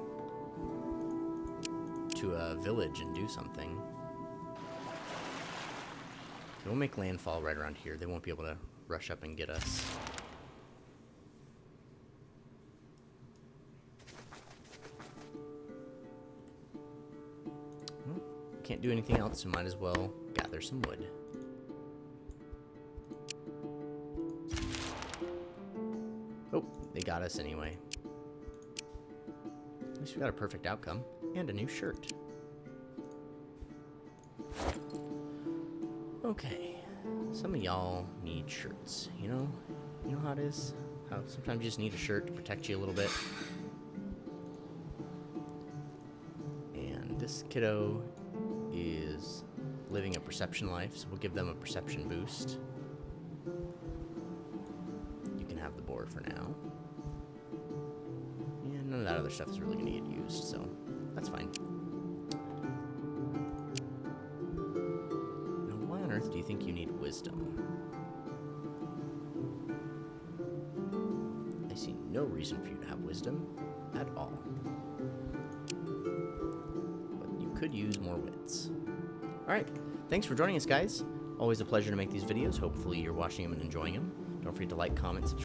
to a village and do something. We'll make landfall right around here. They won't be able to rush up and get us. Well, can't do anything else, so might as well gather some wood. Oh, they got us anyway. At least we got a perfect outcome and a new shirt. Okay, some of y'all need shirts, you know how it is? How sometimes you just need a shirt to protect you a little bit. And this kiddo is living a perception life, so we'll give them a perception boost. You can have the board for now. Yeah, none of that other stuff is really going to get used, so that's fine. Do you think you need wisdom? I see no reason for you to have wisdom at all. But you could use more wits. Alright, thanks for joining us, guys. Always a pleasure to make these videos. Hopefully you're watching them and enjoying them. Don't forget to like, comment, subscribe.